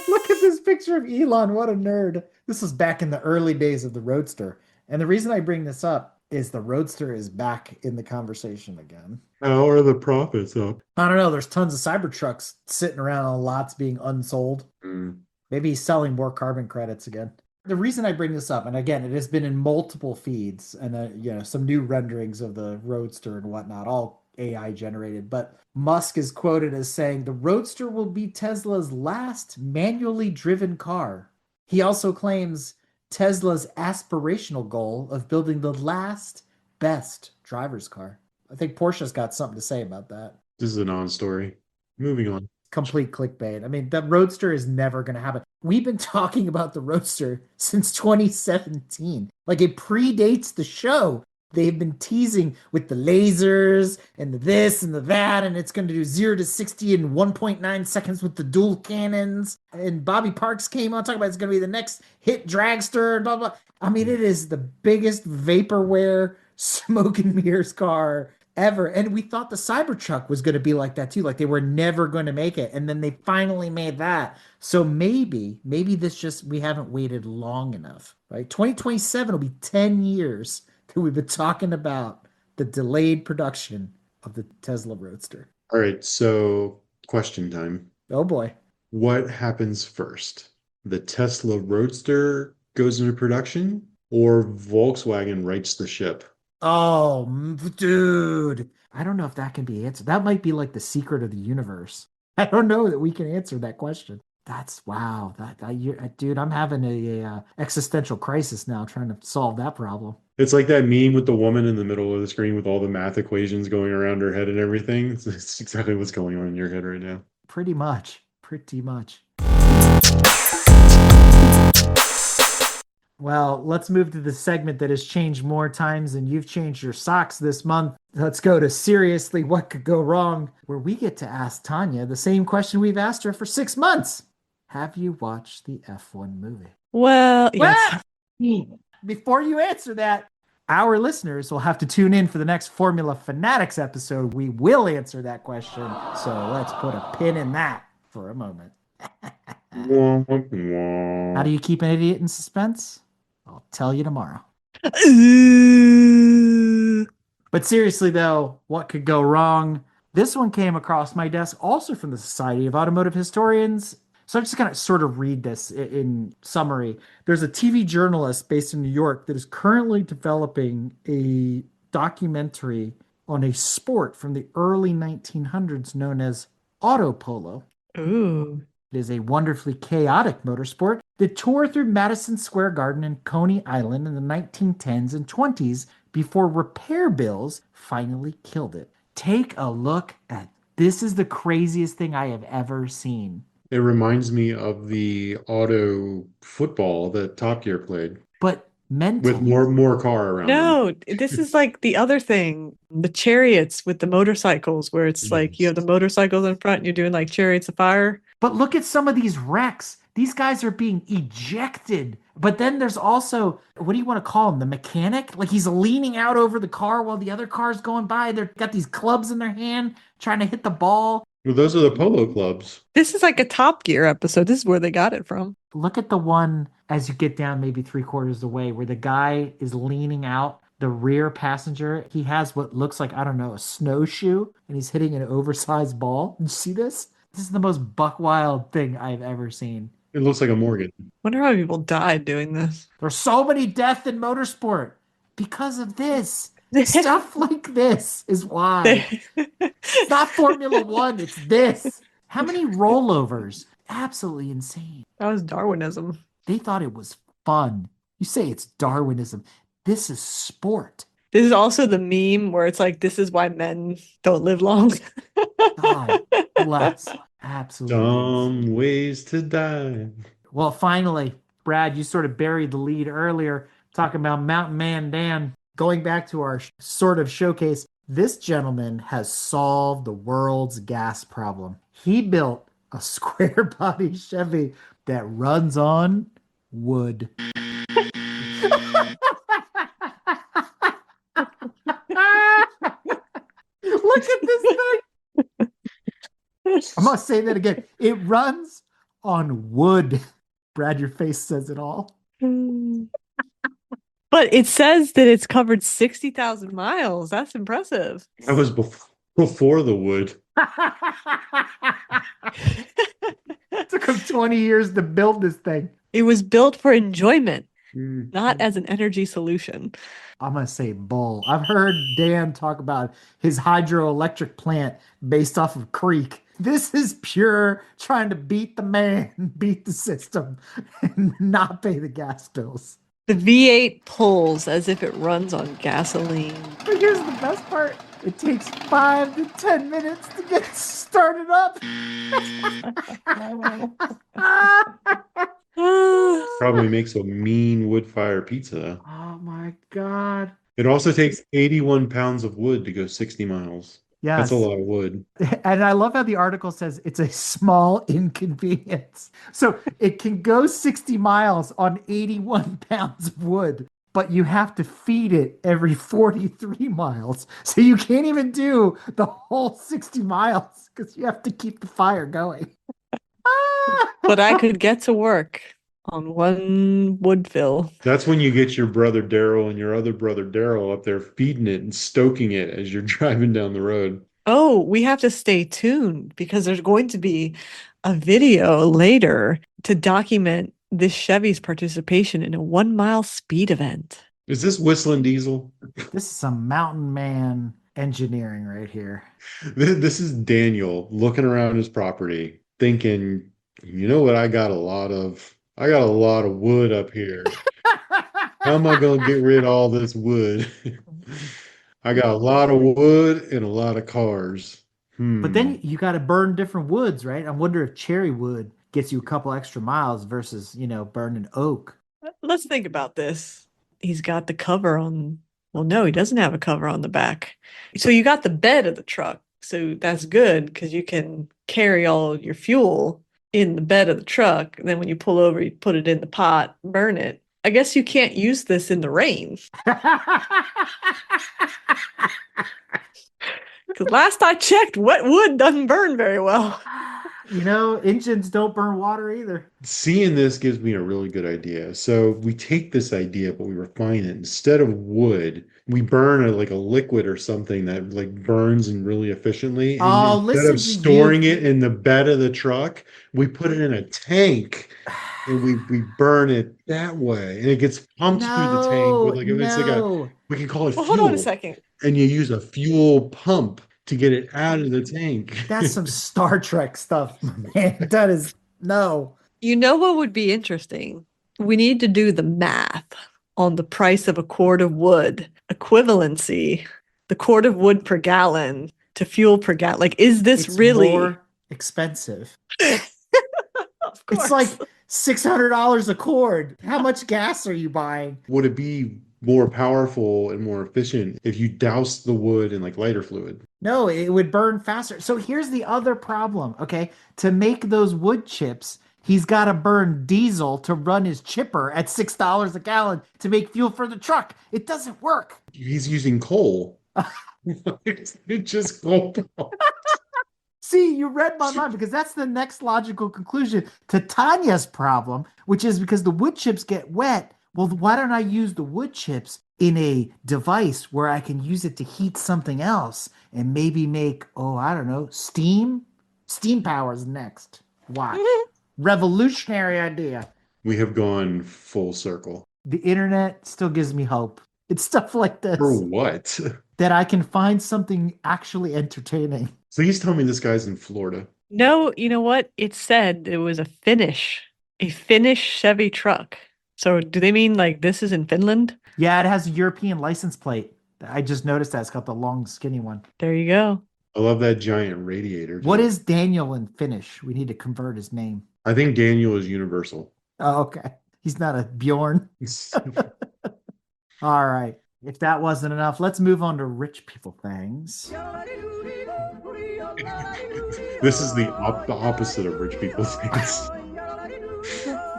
Look at this picture of Elon. What a nerd. This was back in the early days of the Roadster. And the reason I bring this up is the Roadster is back in the conversation again. how are the profits up? I don't know. There's tons of Cybertrucks sitting around on lots being unsold. Maybe he's selling more carbon credits again. The reason I bring this up, and again, it has been in multiple feeds and some new renderings of the Roadster and whatnot, all AI generated. But Musk is quoted as saying the Roadster will be Tesla's last manually driven car. He also claims Tesla's aspirational goal of building the last best driver's car. I think Porsche's got something to say about that. This is a non-story. Moving on. Complete clickbait. I mean, the Roadster is never going to happen. We've been talking about the Roadster since 2017. Like, it predates the show. They've been teasing with the lasers and the this and the that, and it's going to do 0 to 60 in 1.9 seconds with the dual cannons. And Bobby Parks came on talking about it's going to be the next hit dragster, blah, blah. I mean, it is the biggest vaporware smoke and mirrors car ever. And we thought the Cybertruck was going to be like that too. Like they were never going to make it. And then they finally made that. So maybe we haven't waited long enough, right? 2027 will be 10 years that we've been talking about the delayed production of the Tesla Roadster. All right, so question time. Oh boy. What happens first? The Tesla Roadster goes into production or Volkswagen rights the ship? Oh, dude. I don't know if that can be answered. That might be like the secret of the universe. I don't know that we can answer that question. That's wow. Dude, I'm having a existential crisis now trying to solve that problem. It's like that meme with the woman in the middle of the screen with all the math equations going around her head and everything. It's exactly what's going on in your head right now. Pretty much. Pretty much. Well, let's move to the segment that has changed more times than you've changed your socks this month. Let's go to Seriously, What Could Go Wrong, where we get to ask Tanya the same question we've asked her for 6 months. Have you watched the F1 movie? Well, yes. Before you answer that, our listeners will have to tune in for the next Formula Fanatics episode. We will answer that question. So let's put a pin in that for a moment. How do you keep an idiot in suspense? I'll tell you tomorrow. But seriously, though, what could go wrong? This one came across my desk also from the Society of Automotive Historians. So I'm just going to sort of read this in summary. There's a TV journalist based in New York that is currently developing a documentary on a sport from the early 1900s known as auto polo. Ooh. It is a wonderfully chaotic motorsport that tore through Madison Square Garden and Coney Island in the 1910s and 20s before repair bills finally killed it. Take a look at this. Is the craziest thing I have ever seen. It reminds me of the auto football that Top Gear played. But mentally, with more car around them. No, this is like the other thing, the chariots with the motorcycles, where it's like you have the motorcycles in front and you're doing like chariots of fire. But look at some of these wrecks. These guys are being ejected. But then there's also, what do you want to call him? The mechanic? Like he's leaning out over the car while the other car's going by. They've got these clubs in their hand trying to hit the ball. Well, those are the polo clubs. This is like a Top Gear episode. This is where they got it from. Look at the one as you get down maybe 3/4 away where the guy is leaning out, the rear passenger. He has what looks like, I don't know, a snowshoe, and he's hitting an oversized ball. Did you see this? This is the most buck wild thing I've ever seen. It looks like a Morgan. Wonder how people died doing this. There's so many deaths in motorsport because of this. Stuff like this is why. It's not Formula One, it's this. How many rollovers? Absolutely insane. That was Darwinism. They thought it was fun. You say it's Darwinism. This is sport. This is also the meme where it's like, this is why men don't live long. God bless. Absolutely. Dumb ways to die. Well, finally, Brad, you sort of buried the lead earlier talking about Mountain Man Dan. Going back to our sort of showcase, this gentleman has solved the world's gas problem. He built a square body Chevy that runs on wood. Look at this thing. I'm going to say that again. It runs on wood. Brad, your face says it all. But it says that it's covered 60,000 miles. That's impressive. That was before the wood. Took him 20 years to build this thing. It was built for enjoyment, not as an energy solution. I'm going to say bull. I've heard Dan talk about his hydroelectric plant based off of creek. This is pure trying to beat the man, beat the system, and not pay the gas bills. The V8 pulls as if it runs on gasoline. But here's the best part. It takes 5 to 10 minutes to get started up. Probably makes a mean wood fire pizza. Oh my God. It also takes 81 pounds of wood to go 60 miles. Yes. That's a lot of wood. And I love how the article says it's a small inconvenience. So it can go 60 miles on 81 pounds of wood, but you have to feed it every 43 miles. So you can't even do the whole 60 miles because you have to keep the fire going. But I could get to work on one wood fill. That's when you get your brother Daryl and your other brother Daryl up there feeding it and stoking it as you're driving down the road. Oh, we have to stay tuned because there's going to be a video later to document this Chevy's participation in a 1 mile speed event. Is this Whistling Diesel? This is some mountain man engineering right here. This is Daniel looking around his property thinking, you know what, I got a lot of wood up here. How am I going to get rid of all this wood? I got a lot of wood and a lot of cars. But then you got to burn different woods, right? I wonder if cherry wood gets you a couple extra miles versus, burning oak. Let's think about this. He's got the cover on. Well, no, he doesn't have a cover on the back. So you got the bed of the truck. So that's good because you can carry all your fuel in the bed of the truck. And then when you pull over, you put it in the pot, burn it. I guess you can't use this in the rain. Because last I checked, wet wood doesn't burn very well. Engines don't burn water either. Seeing this gives me a really good idea. So we take this idea, but we refine it. Instead of wood, we burn a liquid or something that burns and really efficiently. And instead of storing it in the bed of the truck, we put it in a tank and we burn it that way. And it gets pumped through the tank. We can call it fuel. Hold on a second. And you use a fuel pump to get it out of the tank. That's some Star Trek stuff, man. That is, no. You know what would be interesting? We need to do the math on the price of a cord of wood, equivalency, the cord of wood per gallon to fuel per gallon. Is this really more expensive? Of course. It's like $600 a cord. How much gas are you buying? Would it be more powerful and more efficient if you doused the wood in lighter fluid? No, it would burn faster. So here's the other problem, okay? To make those wood chips, he's got to burn diesel to run his chipper at $6 a gallon to make fuel for the truck. It doesn't work. He's using coal. It's just coal. See, you read my mind because that's the next logical conclusion to Tanya's problem, which is because the wood chips get wet. Well, why don't I use the wood chips in a device where I can use it to heat something else and maybe make, steam? Steam power is next. Watch. Revolutionary idea. We have gone full circle. The internet still gives me hope. It's stuff like For this what? that I can find something actually entertaining. Please tell me this guy's in Florida. No, you know what? It said it was a Finnish Chevy truck. So do they mean like this is in Finland? Yeah, it has a European license plate. I just noticed that it's got the long, skinny one. There you go. I love that giant radiator. What too. is Daniel in Finnish? We need to convert his name. I think Daniel is universal. Oh, okay. He's not a Bjorn. All right. If that wasn't enough, let's move on to rich people things. This is the opposite of rich people things.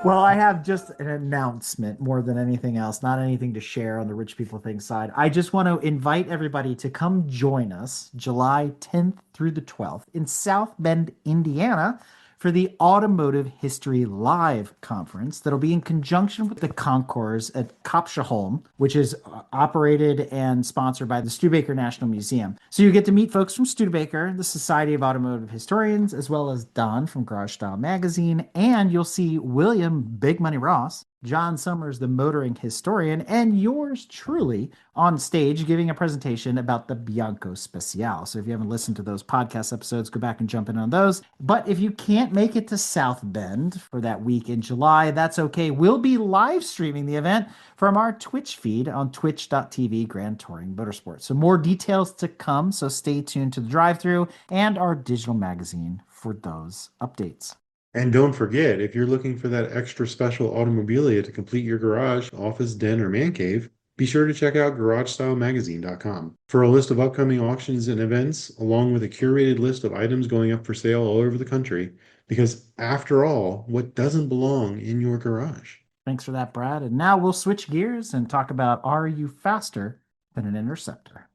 Well, I have just an announcement more than anything else, not anything to share on the rich people things side. I just want to invite everybody to come join us July 10th through the 12th in South Bend, Indiana, for the Automotive History Live conference that'll be in conjunction with the concours at Kapschaholm, which is operated and sponsored by the Studebaker National Museum. So you get to meet folks from Studebaker, the Society of Automotive Historians, as well as Don from Garage Style Magazine, and you'll see William Big Money Ross, John Summers, the motoring historian, and yours truly on stage giving a presentation about the Bianco Speciale. So if you haven't listened to those podcast episodes, go back and jump in on those. But if you can't make it to South Bend for that week in July, that's okay. We'll be live streaming the event from our Twitch feed on twitch.tv Grand Touring Motorsports. So more details to come, so stay tuned to the Drive Thru and our digital magazine for those updates. And don't forget, if you're looking for that extra special automobilia to complete your garage, office, den, or man cave, be sure to check out GarageStyleMagazine.com for a list of upcoming auctions and events, along with a curated list of items going up for sale all over the country. Because after all, what doesn't belong in your garage? Thanks for that, Brad. And now we'll switch gears and talk about, are you faster than an Interceptor?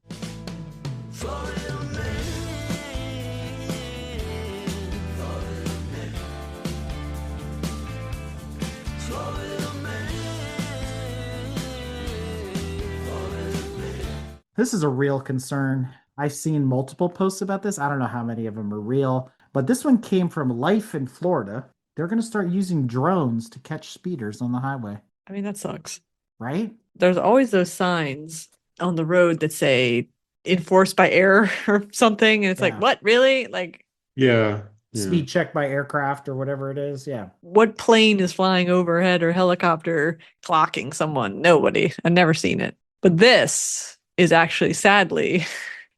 This is a real concern. I've seen multiple posts about this. I don't know how many of them are real, but this one came from Life in Florida. They're going to start using drones to catch speeders on the highway, I mean, that sucks. right? There's always those signs on the road that say enforced by air or something. And it's Yeah. like, what, really? Like, Yeah. Speed check by aircraft or whatever it is. Yeah. what plane is flying overhead or helicopter clocking someone? Nobody. I've never seen it. But this is actually, sadly,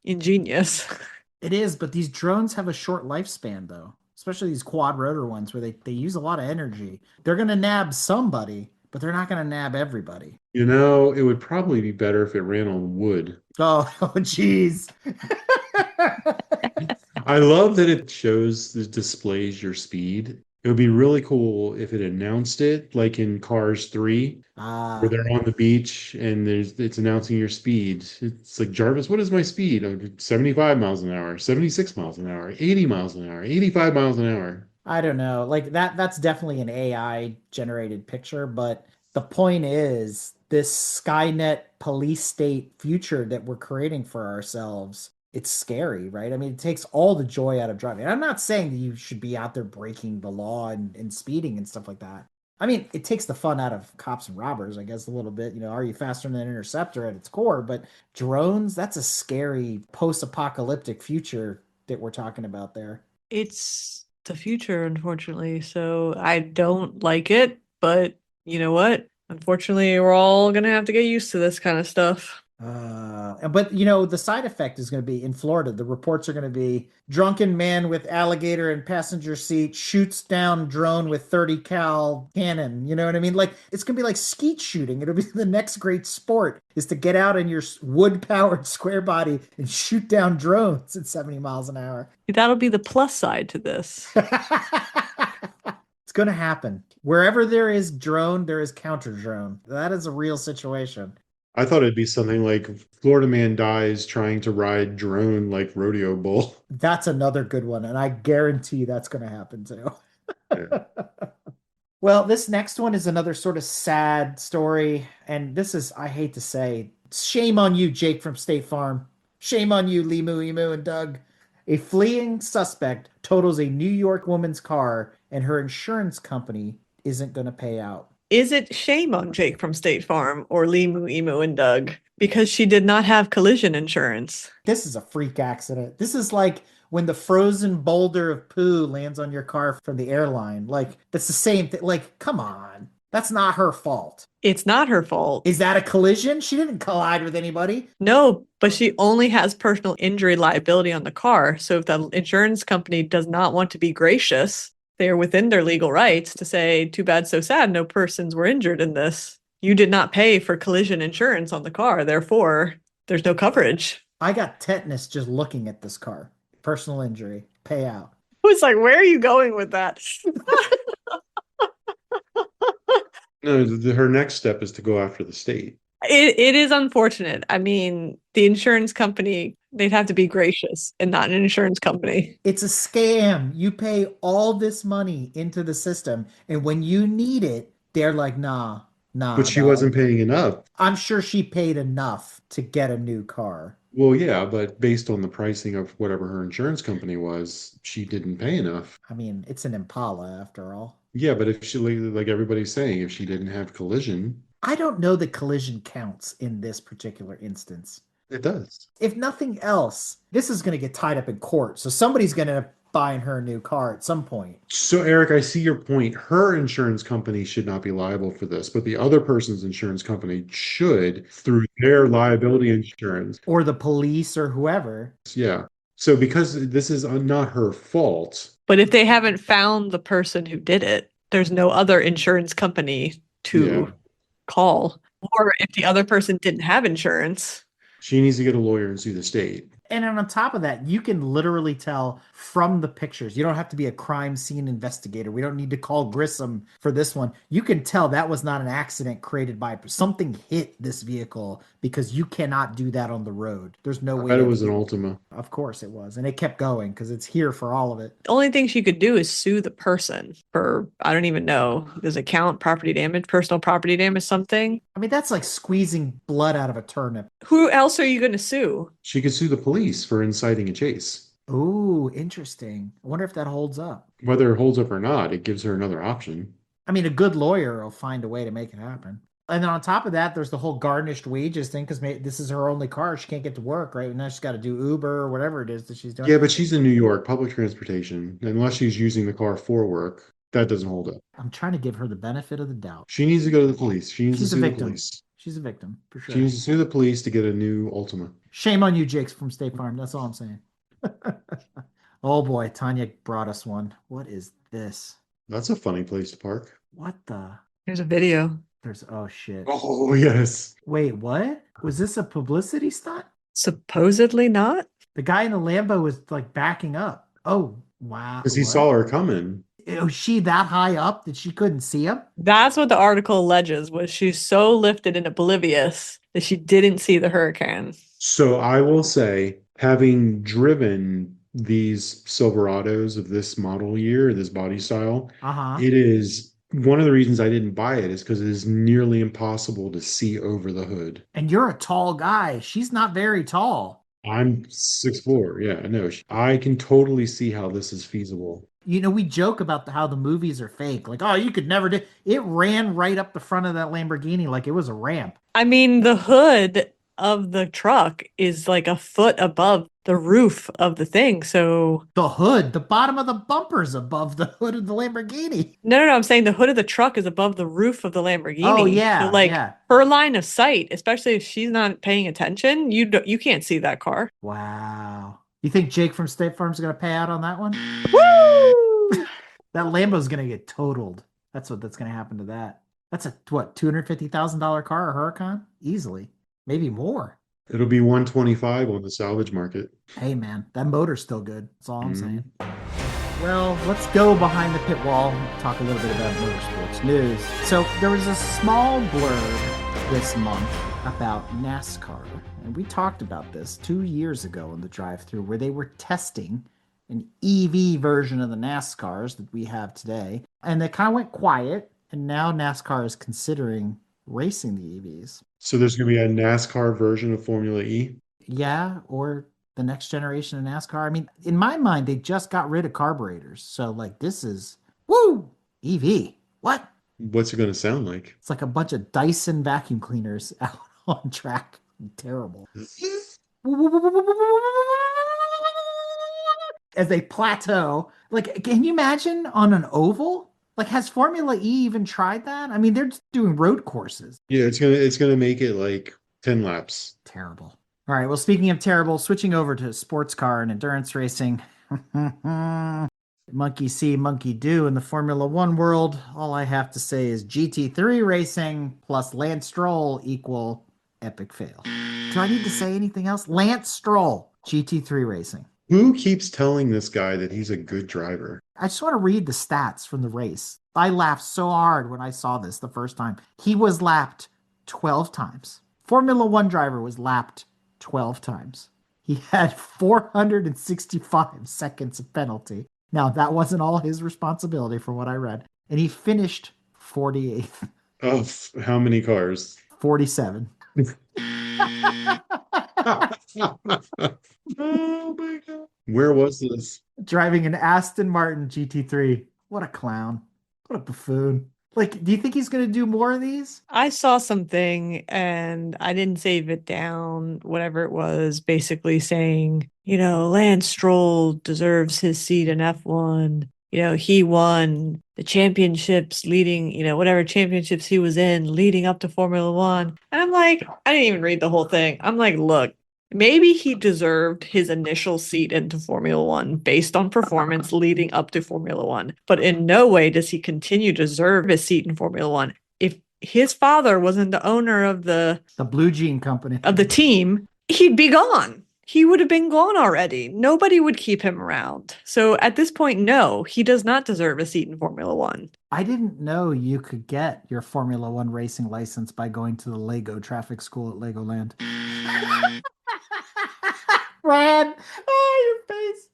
ingenious. It is, but these drones have a short lifespan, though, especially these quad rotor ones where they use a lot of energy. They're going to nab somebody, but they're not going to nab everybody. You know, it would probably be better if it ran on wood. Oh, geez. I love that it displays your speed. It would be really cool if it announced it, like in Cars 3, where they're on the beach and it's announcing your speed. It's like, Jarvis, what is my speed? Oh, 75 miles an hour, 76 miles an hour, 80 miles an hour, 85 miles an hour. I don't know. Like that's definitely an AI generated picture, but the point is this Skynet police state future that we're creating for ourselves. It's scary, right? I mean, it takes all the joy out of driving. And I'm not saying that you should be out there breaking the law and speeding and stuff like that. I mean, it takes the fun out of cops and robbers, I guess, a little bit. You know, are you faster than an Interceptor at its core? But drones, that's a scary post-apocalyptic future that we're talking about there. It's the future, unfortunately. So I don't like it, but you know what? Unfortunately, we're all going to have to get used to this kind of stuff. But you know, the side effect is going to be in Florida. The reports are going to be drunken man with alligator in passenger seat shoots down drone with 30 cal cannon. You know what I mean? Like it's going to be like skeet shooting. It'll be the next great sport is to get out in your wood powered square body and shoot down drones at 70 miles an hour. That'll be the plus side to this. It's going to happen. Wherever there is drone, there is counter drone. That is a real situation. I thought it'd be something like Florida man dies trying to ride drone like rodeo bull. That's another good one, and I guarantee that's going to happen too. Yeah. Well, this next one is another sort of sad story, and this is, I hate to say, shame on you, Jake from State Farm. Shame on you, Limu, Emu, and Doug. A fleeing suspect totals a New York woman's car, and her insurance company isn't going to pay out. Is it shame on Jake from State Farm or Limu, Emo, and Doug because she did not have collision insurance? This is a freak accident. This is like when the frozen boulder of poo lands on your car from the airline. Like, that's the same thing. Like, come on. That's not her fault. It's not her fault. Is that a collision? She didn't collide with anybody. No, but she only has personal injury liability on the car. So if the insurance company does not want to be gracious, they are within their legal rights to say, too bad, so sad, no persons were injured in this. You did not pay for collision insurance on the car. Therefore, there's no coverage. I got tetanus just looking at this car. Personal injury, payout. I was like, where are you going with that? No, her next step is to go after the state. It is unfortunate. I mean, the insurance company, they'd have to be gracious and not an insurance company. It's a scam. You pay all this money into the system, and when you need it, they're like, nah. But she dog. wasn't paying enough. I'm sure she paid enough to get a new car. Well, yeah, but based on the pricing of whatever her insurance company was, she didn't pay enough. I mean, it's an Impala after all. Yeah, but if she, like everybody's saying, if she didn't have collision, I don't know that collision counts in this particular instance. it does. If nothing else, this is going to get tied up in court. So somebody's going to buying her a new car at some point. So, Eric, I see your point. Her insurance company should not be liable for this, but the other person's insurance company should through their liability insurance. Or the police or whoever. Yeah. So because this is not her fault. But if they haven't found the person who did it, there's no other insurance company to call. Or if the other person didn't have insurance, she needs to get a lawyer and sue the state. And on top of that, you can literally tell from the pictures. You don't have to be a crime scene investigator. We don't need to call Grissom for this one. You can tell that was not an accident created by something hit this vehicle, because you cannot do that on the road. There's no way. I bet it was an Ultima. Of course it was. And it kept going because it's here for all of it. the only thing she could do is sue the person for, I don't even know, does it count property damage, personal property damage, something? I mean, that's like squeezing blood out of a turnip. Who else are you going to sue? She could sue the police for inciting a chase. Ooh, interesting. I wonder if that holds up. Whether it holds up or not, it gives her another option. I mean, a good lawyer will find a way to make it happen. And then on top of that, there's the whole garnished wages thing, because this is her only car. She can't get to work, right? Now she's got to do Uber or whatever it is that she's doing. Yeah, but she's in New York, public transportation. Unless she's using the car for work, that doesn't hold up. I'm trying to give her the benefit of the doubt. She needs to go to the police. She needs She's to a sue the victim. police. She's a victim, for sure. She needs to sue the police to get a new Ultima. Shame on you, Jakes from State Farm. That's all I'm saying. Oh boy, Tanya brought us one. What is this? That's a funny place to park. What the? There's a video. Oh shit. Oh, yes. Wait, what? Was this a publicity stunt? Supposedly not. The guy in the Lambo was like backing up. Oh, wow. Because he What? saw her coming. Was she that high up that she couldn't see him? That's what the article alleges, was she's so lifted and oblivious that she didn't see the hurricane. So I will say, having driven these Silverados of this model year, this body style, it is one of the reasons I didn't buy it is because it is nearly impossible to see over the hood. And you're a tall guy. She's not very tall. I'm 6'4". Yeah, I know. I can totally see how this is feasible. You know, we joke about how the movies are fake. Like, oh, you could never do. It ran right up the front of that Lamborghini like it was a ramp. I mean, the hood of the truck is like a foot above the roof of the thing. So The hood, the bottom of the bumper's above the hood of the Lamborghini. no, I'm saying the hood of the truck is above the roof of the Lamborghini. Oh, yeah, So, like, yeah. her line of sight, especially if she's not paying attention, you can't see that car. Wow. You think Jake from State Farm's going to pay out on that one? Woo! That Lambo's going to get totaled. That's going to happen to that. That's a, what, $250,000 car, a Huracan? Easily. Maybe more. It'll be 125 on the salvage market. Hey, man, that motor's still good. That's all I'm saying. Well, let's go behind the pit wall and talk a little bit about motorsports news. So there was a small blurb this month about NASCAR. And we talked about this 2 years ago in the Drive Thru, where they were testing an EV version of the NASCARs that we have today. And they kind of went quiet. And now NASCAR is considering racing the EVs. So there's going to be a NASCAR version of Formula E? Yeah, or the next generation of NASCAR. I mean, in my mind, they just got rid of carburetors. So, like, this is, woo, EV. What? What's it going to sound like? It's like a bunch of Dyson vacuum cleaners out on track. Terrible. As they plateau. Like, can you imagine on an oval? Like, has Formula E even tried that? I mean, they're just doing road courses. Yeah, it's gonna make it like 10 laps. Terrible. All right. Well, speaking of terrible, switching over to sports car and endurance racing. Monkey see, monkey do in the Formula One world. All I have to say is GT3 racing plus Lance Stroll equal epic fail. Do I need to say anything else? Lance Stroll, GT3 racing. Who keeps telling this guy that he's a good driver? I just want to read the stats from the race. I laughed so hard when I saw this the first time. He was lapped 12 times. Formula One driver was lapped 12 times. He had 465 seconds of penalty. Now, that wasn't all his responsibility from what I read. And he finished 48th. Of how many cars? 47. Oh my God. Where was this? Driving an Aston Martin GT3. What a clown. What a buffoon. Like, do you think he's going to do more of these? I saw something and I didn't save it down, whatever it was, basically saying, Lance Stroll deserves his seat in F1. He won the championships leading, whatever championships he was in leading up to Formula One. And I'm like, I didn't even read the whole thing. I'm like, look, maybe he deserved his initial seat into Formula One based on performance leading up to Formula One. But in no way does he continue to deserve his seat in Formula One. If his father wasn't the owner of the Blue Jean Company of the team, he'd be gone. He would have been gone already. Nobody would keep him around. So at this point, no, he does not deserve a seat in Formula One. I didn't know you could get your Formula One racing license by going to the Lego traffic school at Legoland. Brad, your face.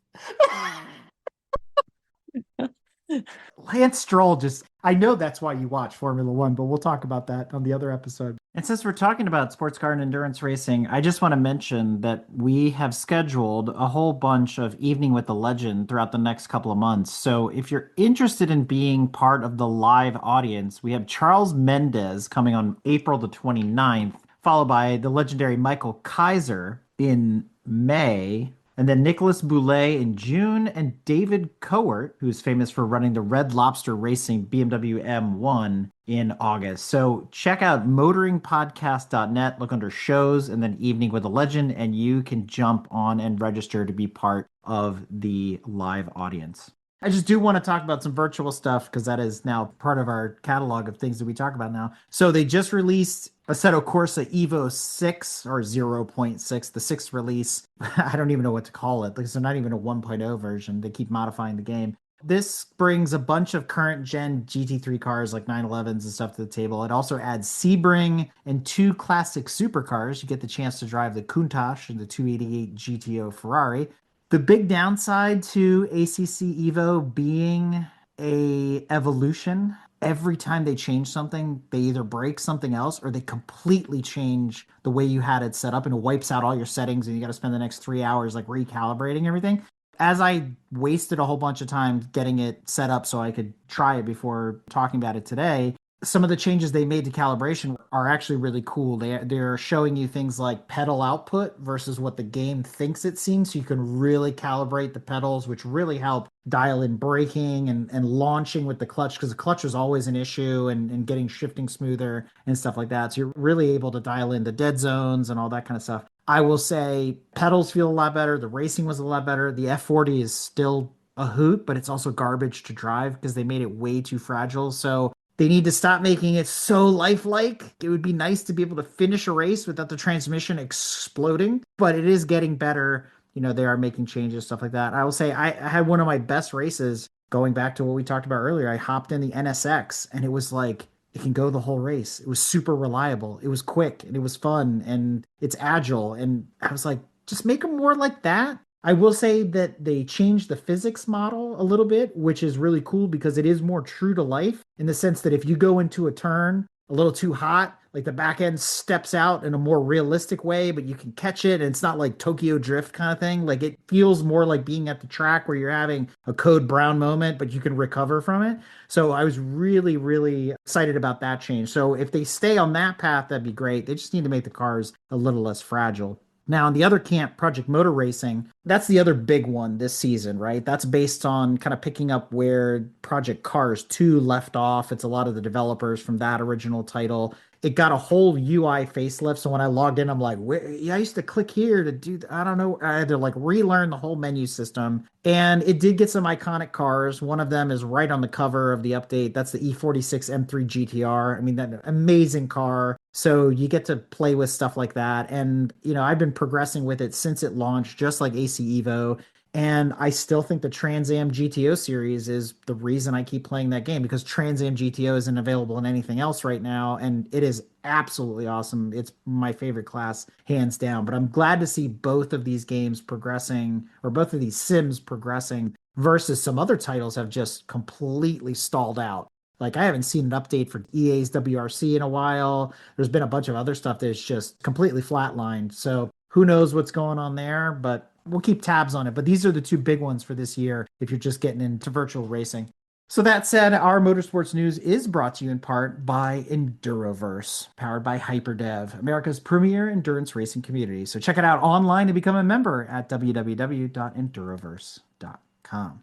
Lance Stroll I know that's why you watch Formula One, but we'll talk about that on the other episode. And since we're talking about sports car and endurance racing, I just want to mention that we have scheduled a whole bunch of Evening with the Legend throughout the next couple of months. So if you're interested in being part of the live audience, we have Charles Mendez coming on April the 29th, followed by the legendary Michael Kaiser in May, and then Nicholas Boulet in June, and David Coert, who's famous for running the Red Lobster Racing BMW M1 in August. So check out motoringpodcast.net, look under shows, and then Evening with a Legend, and you can jump on and register to be part of the live audience. I just do want to talk about some virtual stuff because that is now part of our catalog of things that we talk about now. So they just released Assetto Corsa Evo 6 or 0.6, the sixth release. I don't even know what to call it because they're not even a 1.0 version. They keep modifying the game. This brings a bunch of current gen GT3 cars like 911s and stuff to the table. It also adds Sebring and two classic supercars. You get the chance to drive the Countach and the 288 GTO Ferrari. The big downside to ACC Evo being a evolution, every time they change something, they either break something else or they completely change the way you had it set up, and it wipes out all your settings and you got to spend the next 3 hours like recalibrating everything. As I wasted a whole bunch of time getting it set up so I could try it before talking about it today, some of the changes they made to calibration are actually really cool. They're showing you things like pedal output versus what the game thinks it seems. So you can really calibrate the pedals, which really help dial in braking and launching with the clutch, because the clutch was always an issue, and getting shifting smoother and stuff like that. So you're really able to dial in the dead zones and all that kind of stuff. I will say pedals feel a lot better. The racing was a lot better. The F40 is still a hoot, but it's also garbage to drive because they made it way too fragile. So they need to stop making it so lifelike. It would be nice to be able to finish a race without the transmission exploding, but it is getting better. They are making changes, stuff like that. I will say I had one of my best races going back to what we talked about earlier. I hopped in the NSX and it was like, it can go the whole race. It was super reliable. It was quick and it was fun and it's agile. And I was like, just make them more like that. I will say that they changed the physics model a little bit, which is really cool because it is more true to life in the sense that if you go into a turn a little too hot. Like the back end steps out in a more realistic way, but you can catch it. And it's not like Tokyo Drift kind of thing. Like it feels more like being at the track where you're having a Code Brown moment, but you can recover from it. So I was really, really excited about that change. So if they stay on that path, that'd be great. They just need to make the cars a little less fragile. Now, on the other camp, Project Motor Racing, that's the other big one this season, right? That's based on kind of picking up where Project Cars 2 left off. It's a lot of the developers from that original title. It got a whole UI facelift. So when I logged in, I'm like, yeah, I used to click here to do, I don't know. I had to like relearn the whole menu system. And it did get some iconic cars. One of them is right on the cover of the update. That's the E46 M3 GTR. I mean, that amazing car. So you get to play with stuff like that. And, I've been progressing with it since it launched, just like AC Evo. And I still think the Trans Am GTO series is the reason I keep playing that game, because Trans Am GTO isn't available in anything else right now. And it is absolutely awesome. It's my favorite class, hands down. But I'm glad to see both of these games progressing, or both of these sims progressing, versus some other titles have just completely stalled out. Like I haven't seen an update for EA's WRC in a while. There's been a bunch of other stuff that's just completely flatlined. So who knows what's going on there, but we'll keep tabs on it. But these are the two big ones for this year if you're just getting into virtual racing. So that said, our motorsports news is brought to you in part by Enduroverse, powered by Hyperdev, America's premier endurance racing community. So check it out online and become a member at www.enduroverse.com.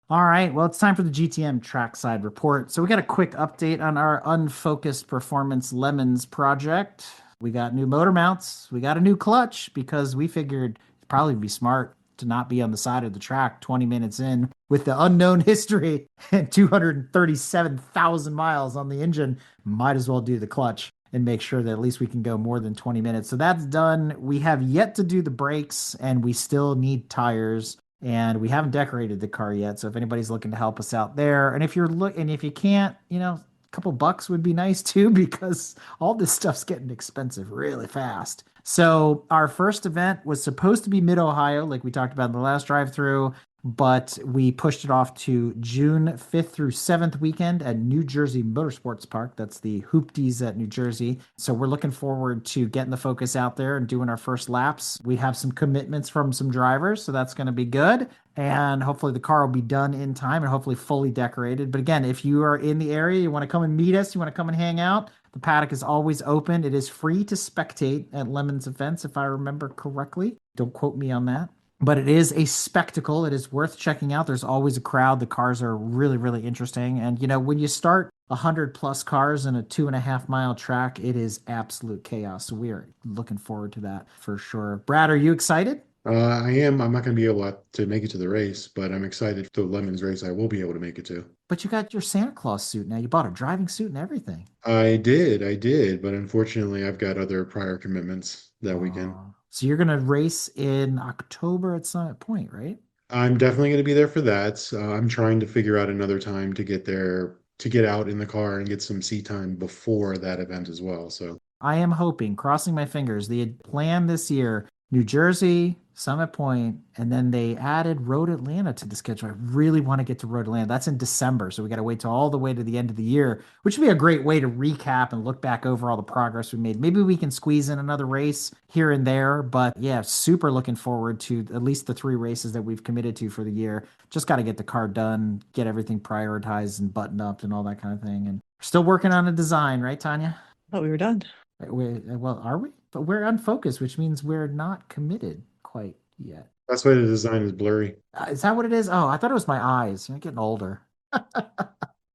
All right, well, it's time for the GTM trackside report. So we got a quick update on our unfocused performance lemons project. We got new motor mounts. We got a new clutch because we figured it'd probably be smart to not be on the side of the track 20 minutes in with the unknown history and 237,000 miles on the engine. Might as well do the clutch and make sure that at least we can go more than 20 minutes. So that's done. We have yet to do the brakes, and we still need tires. And we haven't decorated the car yet. So if anybody's looking to help us out there, and if if you can't, a couple bucks would be nice too, because all this stuff's getting expensive really fast. So our first event was supposed to be mid-Ohio, like we talked about in the last drive-through, but we pushed it off to June 5th through 7th weekend at New Jersey Motorsports Park. That's the Hoopties at New Jersey. So we're looking forward to getting the Focus out there and doing our first laps. We have some commitments from some drivers, so that's going to be good. And hopefully the car will be done in time and hopefully fully decorated. But again, if you are in the area, you want to come and meet us, you want to come and hang out, the paddock is always open. It is free to spectate at Lemon's events, if I remember correctly. Don't quote me on that. But it is a spectacle. It is worth checking out. There's always a crowd. The cars are really, really interesting. And, when you start 100 plus cars in a 2.5 mile track, it is absolute chaos. So we are looking forward to that for sure. Brad, are you excited? I am. I'm not going to be able to make it to the race, but I'm excited for the Lemons race. I will be able to make it to. But you got your Santa Claus suit now. You bought a driving suit and everything. I did. But unfortunately, I've got other prior commitments that weekend. So you're going to race in October at Summit Point, right? I'm definitely going to be there for that. I'm trying to figure out another time to get there, to get out in the car and get some seat time before that event as well. So I am hoping, crossing my fingers, they had planned this year, New Jersey, Summit Point, and then they added Road Atlanta to the schedule. I really want to get to Road Atlanta. That's in December, so we got to wait till all the way to the end of the year, which would be a great way to recap and look back over all the progress we made. Maybe we can squeeze in another race here and there, but yeah, super looking forward to at least the 3 races that we've committed to for the year. Just got to get the car done, get everything prioritized and buttoned up and all that kind of thing. And we're still working on a design, right, Tanya? Oh, we were done. Well, are we? But we're unfocused, which means we're not committed quite yet. that's why the design is blurry. Is that what it is? Oh, I thought it was my eyes. I'm getting older.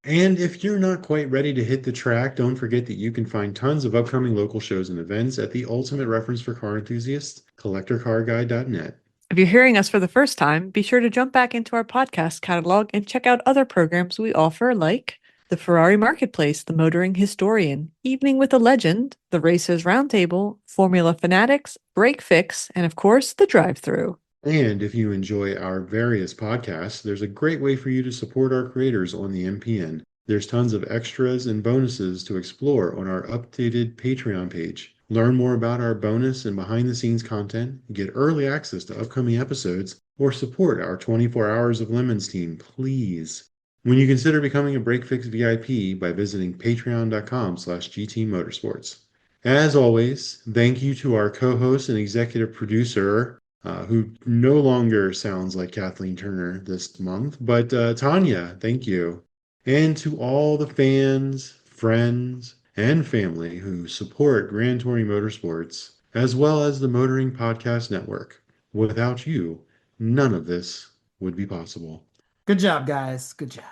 And if you're not quite ready to hit the track, don't forget that you can find tons of upcoming local shows and events at the ultimate reference for car enthusiasts, collectorcarguide.net. If you're hearing us for the first time, be sure to jump back into our podcast catalog and check out other programs we offer, like the Ferrari Marketplace, the Motoring Historian, Evening with a Legend, the Racers Roundtable, Formula Fanatics, Break Fix, and of course, the Drive Thru. And if you enjoy our various podcasts, there's a great way for you to support our creators on the MPN. There's tons of extras and bonuses to explore on our updated Patreon page. Learn more about our bonus and behind-the-scenes content, get early access to upcoming episodes, or support our 24 Hours of Lemons team, please. when you consider becoming a Break Fix VIP by visiting patreon.com/GTMotorsports. As always, thank you to our co-host and executive producer, who no longer sounds like Kathleen Turner this month, but Tanya, thank you. And to all the fans, friends, and family who support Grand Touring Motorsports, as well as the Motoring Podcast Network. Without you, none of this would be possible. Good job, guys. Good job.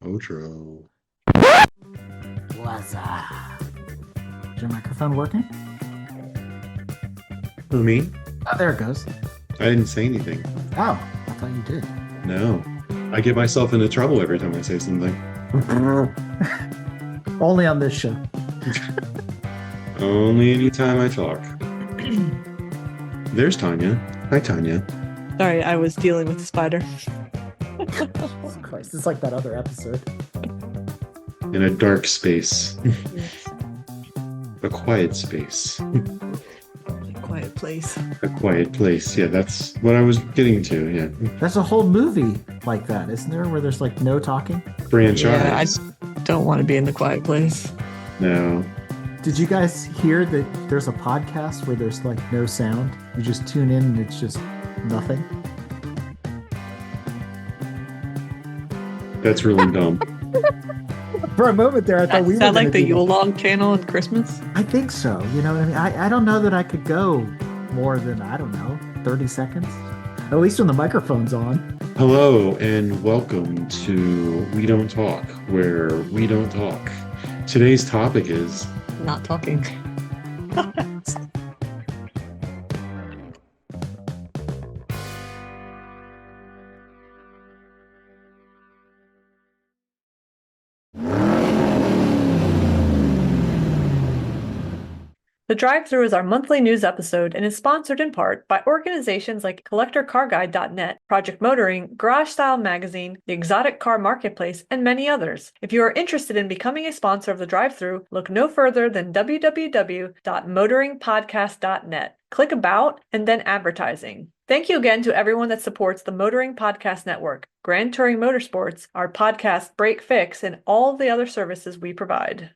Outro. What's up? Is your microphone working? Who, me? Oh, there it goes. I didn't say anything. Oh, I thought you did. No. I get myself into trouble every time I say something. Only on this show. Only anytime I talk. There's Tanya. Hi, Tanya. Sorry, I was dealing with the spider. Christ, it's like that other episode. In a dark space. A quiet space. Quiet place. A quiet place. Yeah, that's what I was getting to. Yeah. There's a whole movie like that, isn't there? Where there's like no talking. Franchise. Yeah, I don't want to be in the quiet place. No. Did you guys hear that there's a podcast where there's like no sound? You just tune in and it's just nothing. That's really dumb. For a moment there, I thought we were that like gonna the do Yule Log channel at Christmas? I think so. You know what I mean? I don't know that I could go more than, I don't know, 30 seconds. At least when the microphone's on. Hello and welcome to We Don't Talk, where we don't talk. Today's topic is Not talking. The Drive Thru is our monthly news episode and is sponsored in part by organizations like CollectorCarGuide.net, Project Motoring, Garage Style Magazine, the Exotic Car Marketplace, and many others. If you are interested in becoming a sponsor of the Drive Thru, look no further than www.motoringpodcast.net. Click About and then Advertising. Thank you again to everyone that supports the Motoring Podcast Network, Grand Touring Motorsports, our podcast Break Fix, and all the other services we provide.